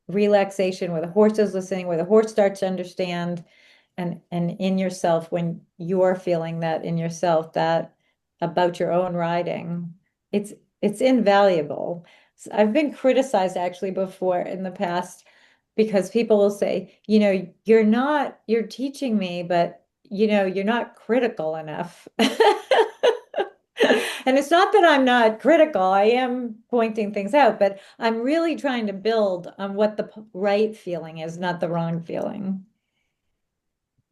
relaxation, where the horse is listening, where the horse starts to understand, and in yourself, when you're feeling that in yourself, that about your own riding, it's invaluable. So I've been criticized actually before in the past because people will say, you're teaching me, but you're not critical enough. And it's not that I'm not critical, I am pointing things out, but I'm really trying to build on what the right feeling is, not the wrong feeling.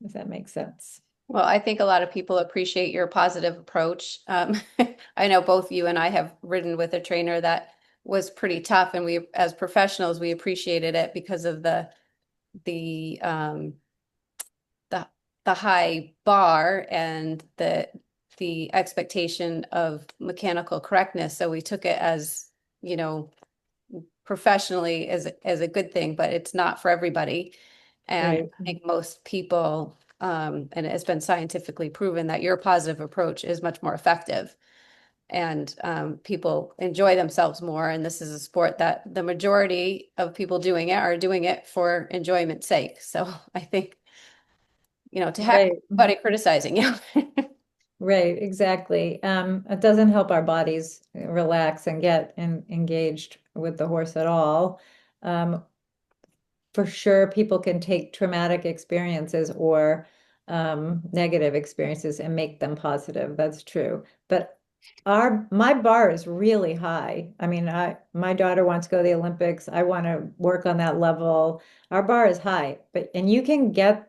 Does that make sense? Well, I think a lot of people appreciate your positive approach. I know both you and I have ridden with a trainer that was pretty tough, and we, as professionals, we appreciated it because of the um, the the high bar and the expectation of mechanical correctness. So we took it as, professionally as a good thing, but it's not for everybody. And Right. I think most people, and it's been scientifically proven that your positive approach is much more effective. And people enjoy themselves more. And this is a sport that the majority of people doing it are doing it for enjoyment's sake. So I think, to have Right. everybody criticizing you. Right, exactly. It doesn't help our bodies relax and get engaged with the horse at all. Um, for sure, people can take traumatic experiences or negative experiences and make them positive. That's true. But my bar is really high. I mean, my daughter wants to go to the Olympics. I want to work on that level. Our bar is high, and you can get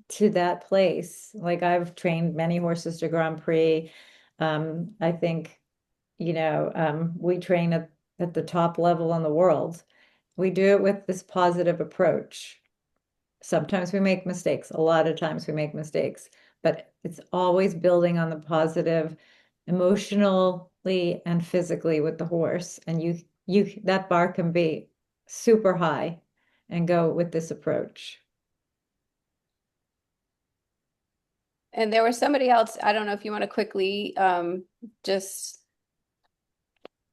to that place. Like I've trained many horses to Grand Prix. I think, we train at the top level in the world. We do it with this positive approach. Sometimes we make mistakes. A lot of times we make mistakes, but it's always building on the positive emotionally and physically with the horse. And that bar can be super high and go with this approach. And there was somebody else, I don't know if you want to quickly just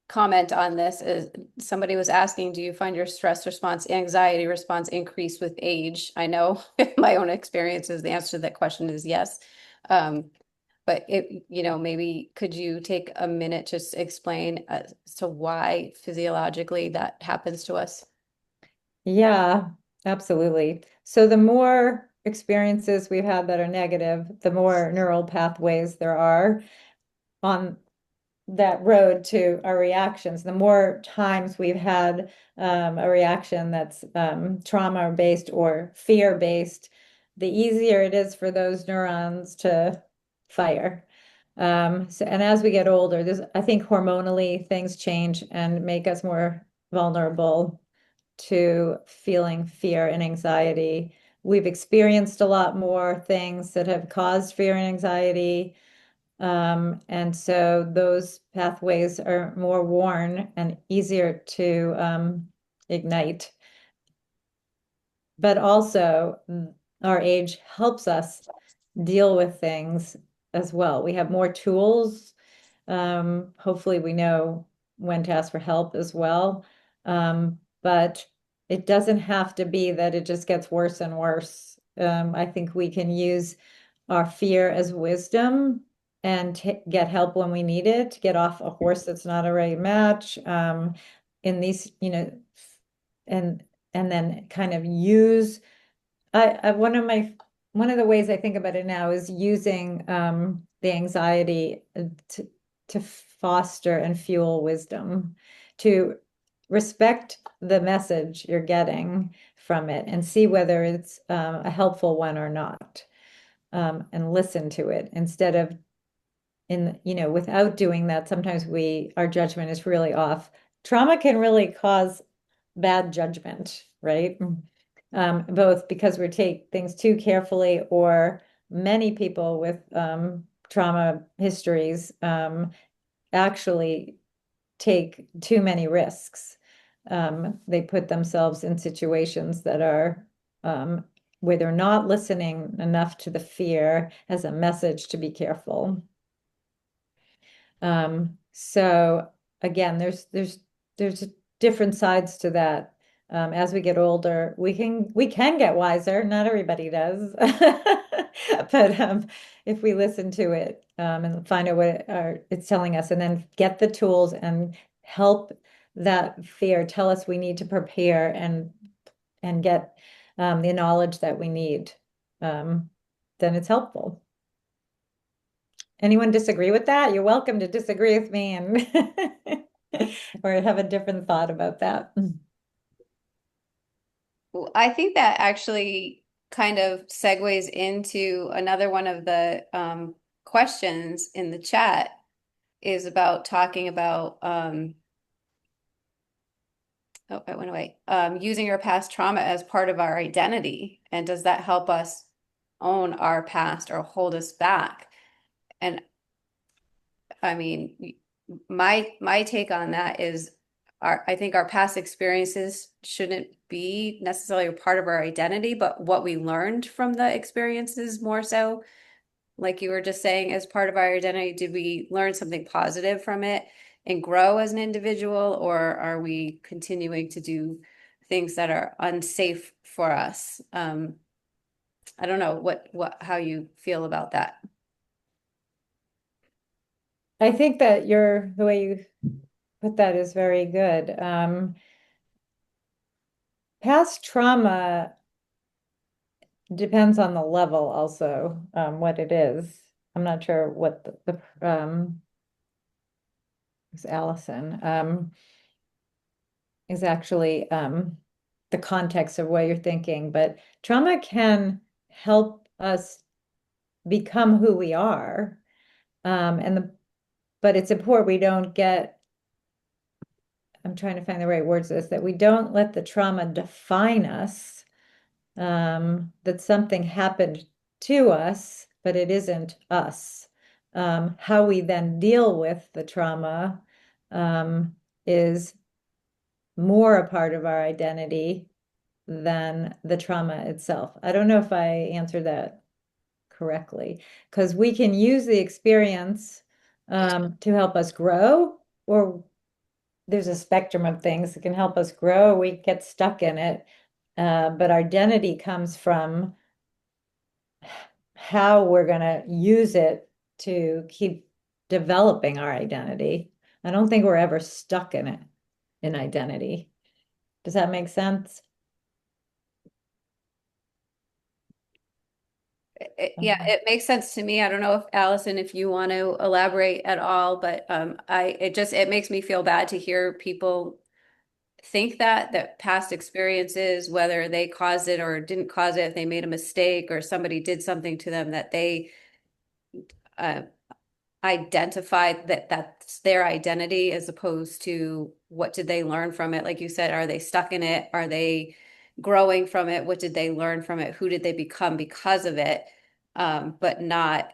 comment on this. Is somebody was asking, do you find your stress response, anxiety response increase with age? I know my own experiences, the answer to that question is yes. But maybe could you take a minute just to explain as to why physiologically that happens to us? Yeah, absolutely. So the more experiences we've had that are negative, the more neural pathways there are on that road to our reactions. The more times we've had a reaction that's trauma-based or fear-based, the easier it is for those neurons to fire. And as we get older, I think hormonally things change and make us more vulnerable to feeling fear and anxiety. We've experienced a lot more things that have caused fear and anxiety. And so those pathways are more worn and easier to ignite. But also, our age helps us deal with things as well. We have more tools. Hopefully, we know when to ask for help as well. But it doesn't have to be that it just gets worse and worse. I think we can use our fear as wisdom and get help when we need it, get off a horse that's not a right match. In these, and then kind of use one of the ways I think about it now is using the anxiety to foster and fuel wisdom, to respect the message you're getting from it and see whether it's a helpful one or not, and listen to it instead of without doing that, sometimes our judgment is really off. Trauma can really cause bad judgment, right? Both because we take things too carefully, or many people with trauma histories actually take too many risks. They put themselves in situations that are where they're not listening enough to the fear as a message to be careful. So again, there's different sides to that. As we get older, we can get wiser. Not everybody does, but if we listen to it and find out what it's telling us, and then get the tools and help that fear tell us we need to prepare and get the knowledge that we need, then it's helpful. Anyone disagree with that? You're welcome to disagree with me and or have a different thought about that. Well, I think that actually kind of segues into another one of the questions in the chat is about talking about oh, it went away. Using our past trauma as part of our identity. And does that help us own our past or hold us back? And I mean, my take on that is I think our past experiences shouldn't be necessarily a part of our identity, but what we learned from the experiences more so. Like you were just saying, as part of our identity, did we learn something positive from it and grow as an individual, or are we continuing to do things that are unsafe for us? I don't know how you feel about that. I think that the way you put that is very good. Past trauma depends on the level also, what it is. I'm not sure what it's Allison, is actually the context of what you're thinking, but trauma can help us become who we are. But it's important we don't I'm trying to find the right words for this, that we don't let the trauma define us, that something happened to us, but it isn't us. How we then deal with the trauma is more a part of our identity than the trauma itself. I don't know if I answered that correctly, because we can use the experience to help us grow, or there's a spectrum of things that can help us grow. We get stuck in it, but our identity comes from how we're going to use it to keep developing our identity. I don't think we're ever stuck in it, in identity. Does that make sense? Yeah, it makes sense to me. I don't know if Allison, if you want to elaborate at all, but it makes me feel bad to hear people think that past experiences, whether they caused it or didn't cause it, if they made a mistake or somebody did something to them, that they uh, identified that that's their identity, as opposed to what did they learn from it? Like you said, are they stuck in it? Are they growing from it? What did they learn from it? Who did they become because of it? But not,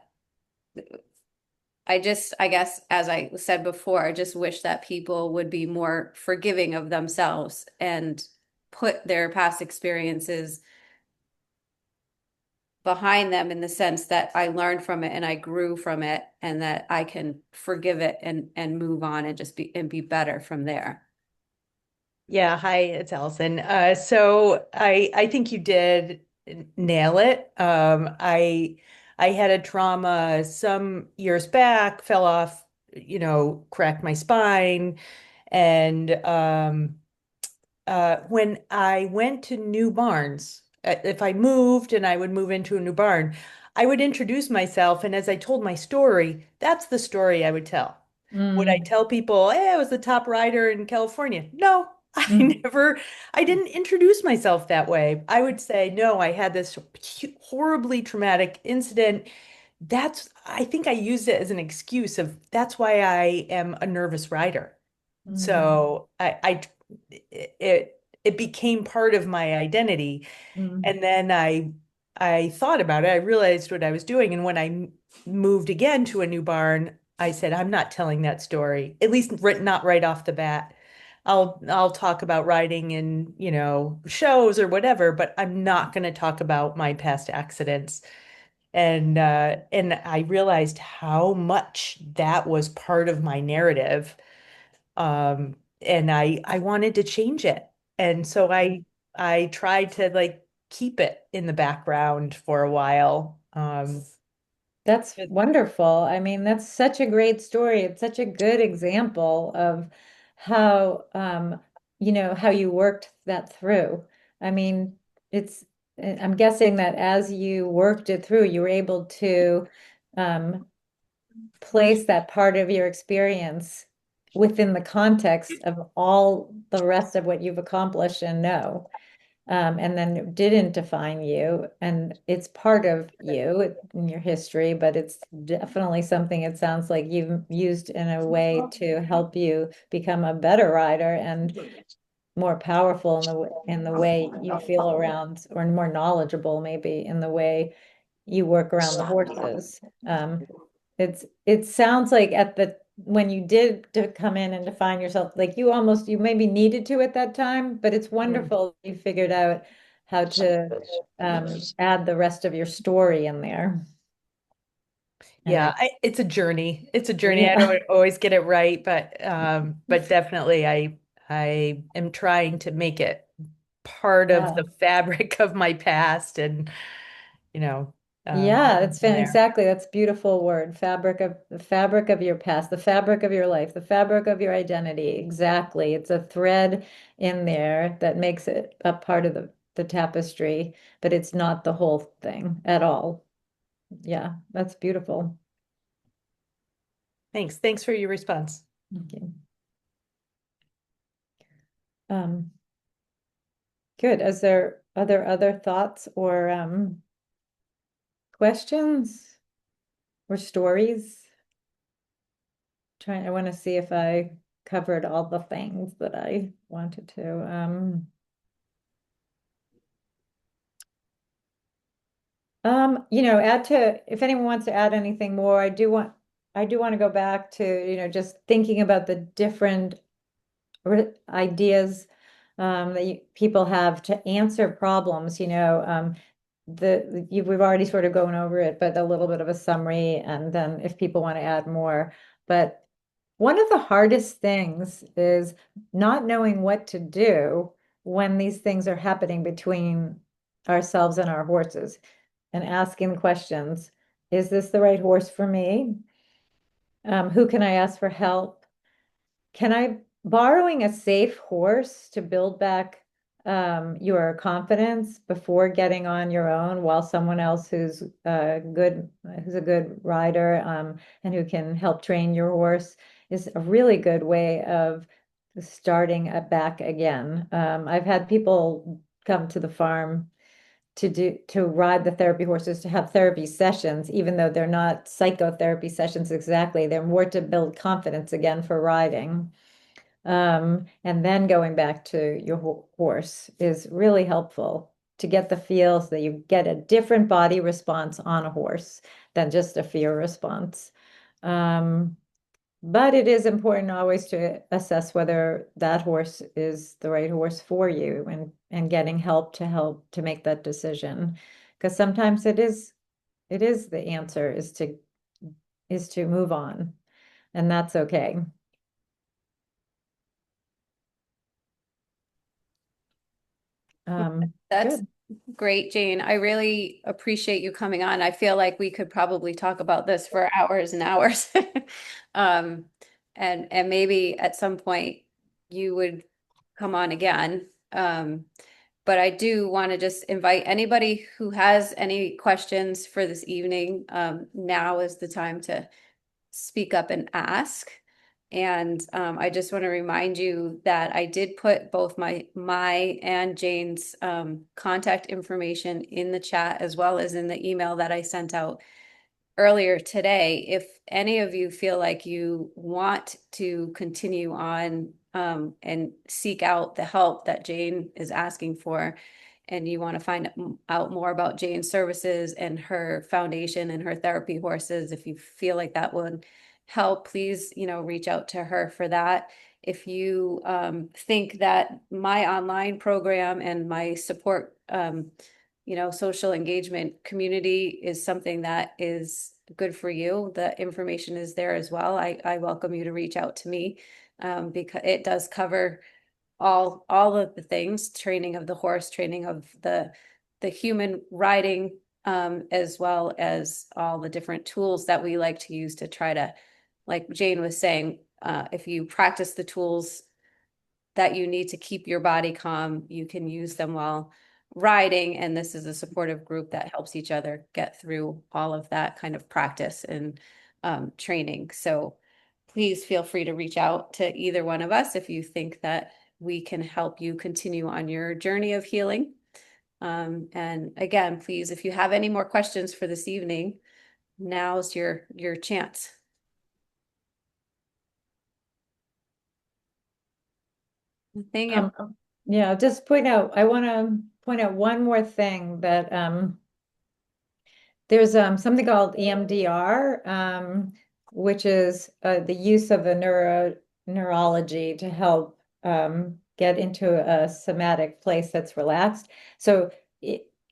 I guess, as I said before, I just wish that people would be more forgiving of themselves and put their past experiences behind them, in the sense that I learned from it and I grew from it, and that I can forgive it and move on and just be better from there. Yeah, hi, it's Allison. So I think you did nail it. I had a trauma some years back, fell off, cracked my spine, and when I went to new barns, if I moved and I would move into a new barn, I would introduce myself, and as I told my story, that's the story I would tell. Would I Mm, tell people, hey, I was the top rider in California? No, mm, I didn't introduce myself that way. I would say, no, I had this horribly traumatic incident. I think I used it as an excuse of that's why I am a nervous rider. mm, So it became part of my identity. mm, And then I thought about it. I realized what I was doing. And when I moved again to a new barn, I said, I'm not telling that story, at least not right off the bat. I'll talk about riding in, shows or whatever, but I'm not going to talk about my past accidents. And I realized how much that was part of my narrative. And I wanted to change it. And so I tried to like keep it in the background for a while. That's But- wonderful. I mean, that's such a great story. It's such a good example of how, how you worked that through. I mean, it's, I'm guessing that as you worked it through, you were able to um, place that part of your experience within the context of all the rest of what you've accomplished and know. And then it didn't define you, and it's part of you in your history, but it's definitely something it sounds like you've used in a way to help you become a better rider and more powerful in the way you feel around, or more knowledgeable maybe in the way you work around the horses. It sounds like at the when you did to come in and define yourself, like you maybe needed to at that time, but it's wonderful you figured out how to add the rest of your story in there. And yeah, it's a journey. It's a journey. I yeah, don't always get it right, but definitely I am trying to make it part of yeah. the fabric of my past and, you know, Yeah, that's in there. exactly. That's a beautiful word. Fabric of your past, the fabric of your life, the fabric of your identity. Exactly. It's a thread in there that makes it a part of the tapestry, but it's not the whole thing at all. Yeah, that's beautiful. Thanks. Thanks for your response. Okay. Um, good. Are there other thoughts or questions or stories? I want to see if I covered all the things that I wanted to. If anyone wants to add anything more, I do want to go back to, just thinking about the different ideas that people have to answer problems, we've already sort of gone over it, but a little bit of a summary, and then if people want to add more. But one of the hardest things is not knowing what to do when these things are happening between ourselves and our horses, and asking questions. Is this the right horse for me? Who can I ask for help? Borrowing a safe horse to build back your confidence before getting on your own, while someone else who's a good rider, and who can help train your horse, is a really good way of starting back again. I've had people come to the farm to ride the therapy horses, to have therapy sessions, even though they're not psychotherapy sessions exactly. They're more to build confidence again for riding. And then going back to your horse is really helpful to get the feel, so that you get a different body response on a horse than just a fear response. But it is important always to assess whether that horse is the right horse for you, and getting help to make that decision. Because sometimes it is the answer is to move on, and that's okay. That's Good. great, Jane. I really appreciate you coming on. I feel like we could probably talk about this for hours and hours. Um, and maybe at some point you would come on again. But I do want to just invite anybody who has any questions for this evening. Now is the time to speak up and ask. And I just want to remind you that I did put both my and Jane's contact information in the chat, as well as in the email that I sent out earlier today. If any of you feel like you want to continue on and seek out the help that Jane is asking for, and you want to find out more about Jane's services and her foundation and her therapy horses, if you feel like that would help, please, reach out to her for that. If you think that my online program and my support, social engagement community is something that is good for you, the information is there as well. I welcome you to reach out to me, because it does cover all of the things: training of the horse, training of the human riding, as well as all the different tools that we like to use to try to, like Jane was saying, if you practice the tools that you need to keep your body calm, you can use them while riding. And this is a supportive group that helps each other get through all of that kind of practice and training. So please feel free to reach out to either one of us if you think that we can help you continue on your journey of healing. And again, please, if you have any more questions for this evening, now's your chance. Nothing. Yeah, I want to point out one more thing, that there's something called EMDR, which is the use of a neurology to help get into a somatic place that's relaxed. So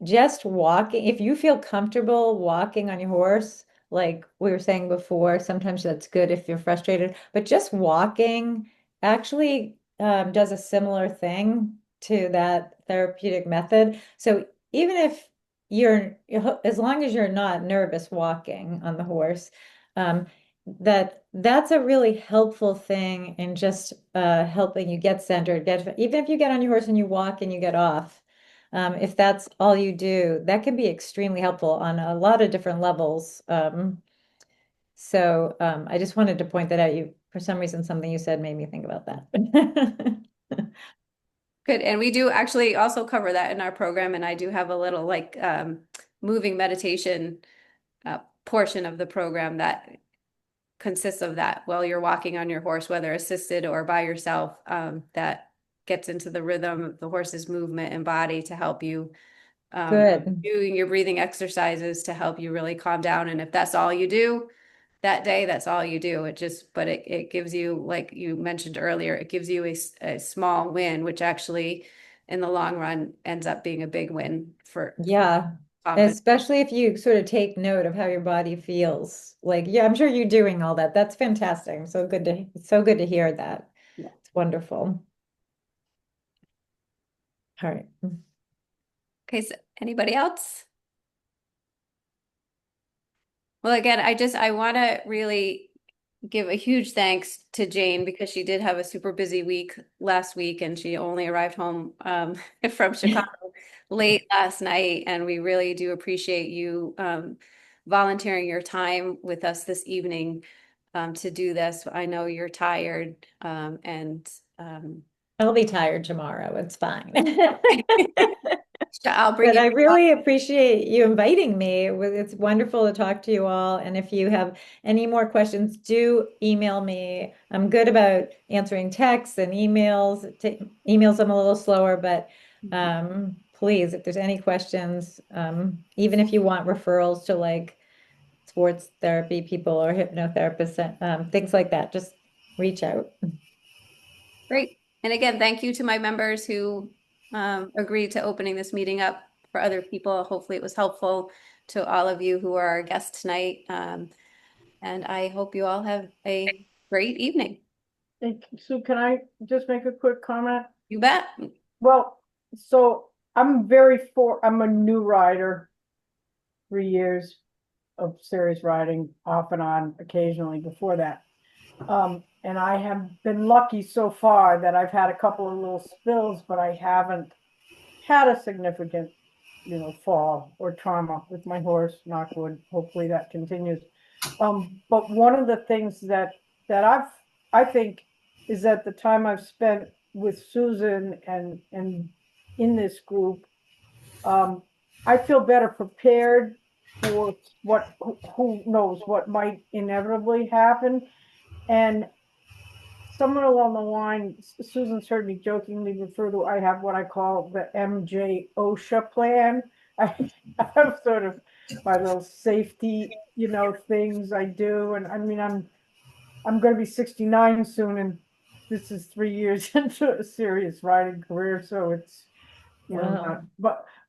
just walking, if you feel comfortable walking on your horse, like we were saying before, sometimes that's good if you're frustrated, but just walking actually does a similar thing to that therapeutic method. So even if as long as you're not nervous walking on the horse, that's a really helpful thing in just helping you get centered. Even if you get on your horse and you walk and you get off, if that's all you do, that can be extremely helpful on a lot of different levels. So I just wanted to point that out. For some reason, something you said made me think about that. Good. And we do actually also cover that in our program. And I do have a little moving meditation portion of the program that consists of that while you're walking on your horse, whether assisted or by yourself, that gets into the rhythm of the horse's movement and body to help you Good. doing your breathing exercises to help you really calm down. And if that's all you do that day, that's all you do. But it gives you, like you mentioned earlier, it gives you a small win, which actually in the long run ends up being a big win for Yeah. confidence. Especially if you sort of take note of how your body feels. Like, yeah, I'm sure you're doing all that. That's fantastic. It's so good to hear that. Yeah. It's wonderful. All right. Okay, so anybody else? Well, again, I want to really give a huge thanks to Jane because she did have a super busy week last week and she only arrived home from Chicago late last night. And we really do appreciate you volunteering your time with us this evening to do this. I know you're tired and I'll be tired tomorrow. It's fine. I'll bring But you. I really appreciate you inviting me. It's wonderful to talk to you all. And if you have any more questions, do email me. I'm good about answering texts and emails. Emails I'm a little slower, but please, if there's any questions, even if you want referrals to like sports therapy people or hypnotherapists, things like that, just reach out. Great. And again, thank you to my members who agreed to opening this meeting up for other people. Hopefully it was helpful to all of you who are our guests tonight. And I hope you all have a great evening. Sue, can I just make a quick comment? You bet. Well, so I'm a new rider, 3 years of serious riding off and on occasionally before that. And I have been lucky so far that I've had a couple of little spills, but I haven't had a significant, fall or trauma with my horse, knock wood. Hopefully that continues. But one of the things that I think is that the time I've spent with Susan and in this group, I feel better prepared for who knows what might inevitably happen. And somewhere along the line, Susan's heard me jokingly refer to, I have what I call the MJ OSHA plan. I have sort of my little safety, things I do. And I mean, I'm going to be 69 soon, and this is 3 years into a serious riding career. So it's, Wow.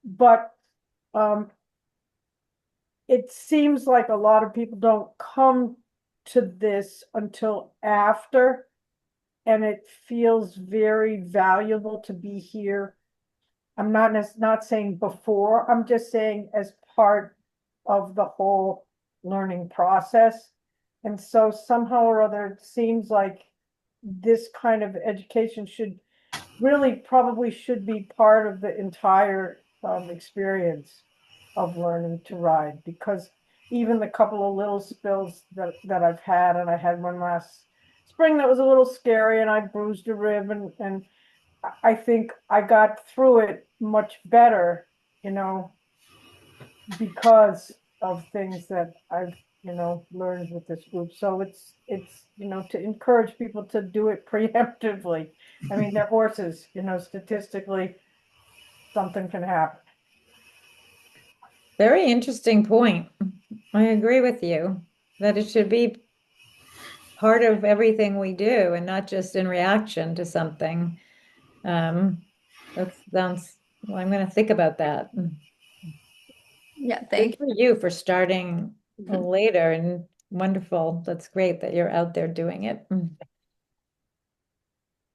but um, it seems like a lot of people don't come to this until after, and it feels very valuable to be here. I'm not saying before, I'm just saying as part of the whole learning process. And so somehow or other, it seems like this kind of education probably should be part of the entire experience of learning to ride, because even the couple of little spills that I've had, and I had one last spring that was a little scary, and I bruised a rib, and I think I got through it much better, because of things that I've, learned with this group. So it's, to encourage people to do it preemptively. I mean, they're horses, statistically, something can happen. Very interesting point. I agree with you that it should be part of everything we do and not just in reaction to something. That sounds, well, I'm going to think about that. Yeah, thank Good for you for starting you. later and wonderful. That's great that you're out there doing it.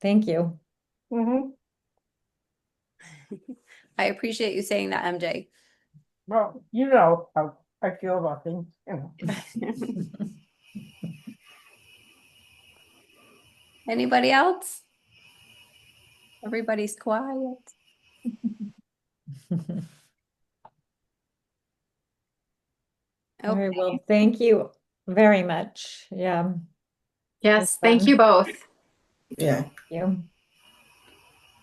Thank you. Mm-hmm. I appreciate you saying that, MJ. Well, you know how I feel about things, Anybody else? Everybody's quiet. All right, Okay. well, thank you very much. Yeah. Yes, thank fun. you both. Yeah, You.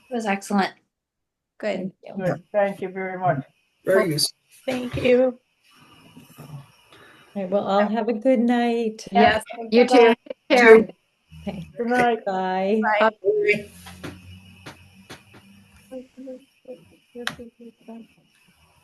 It was excellent. Good. Thank you. good. Thank you very much. very useful. Thank you. All right, well, I'll have a good night. Yes, you too. Bye-bye. Take care. Okay, Good night. bye. Bye. Bye.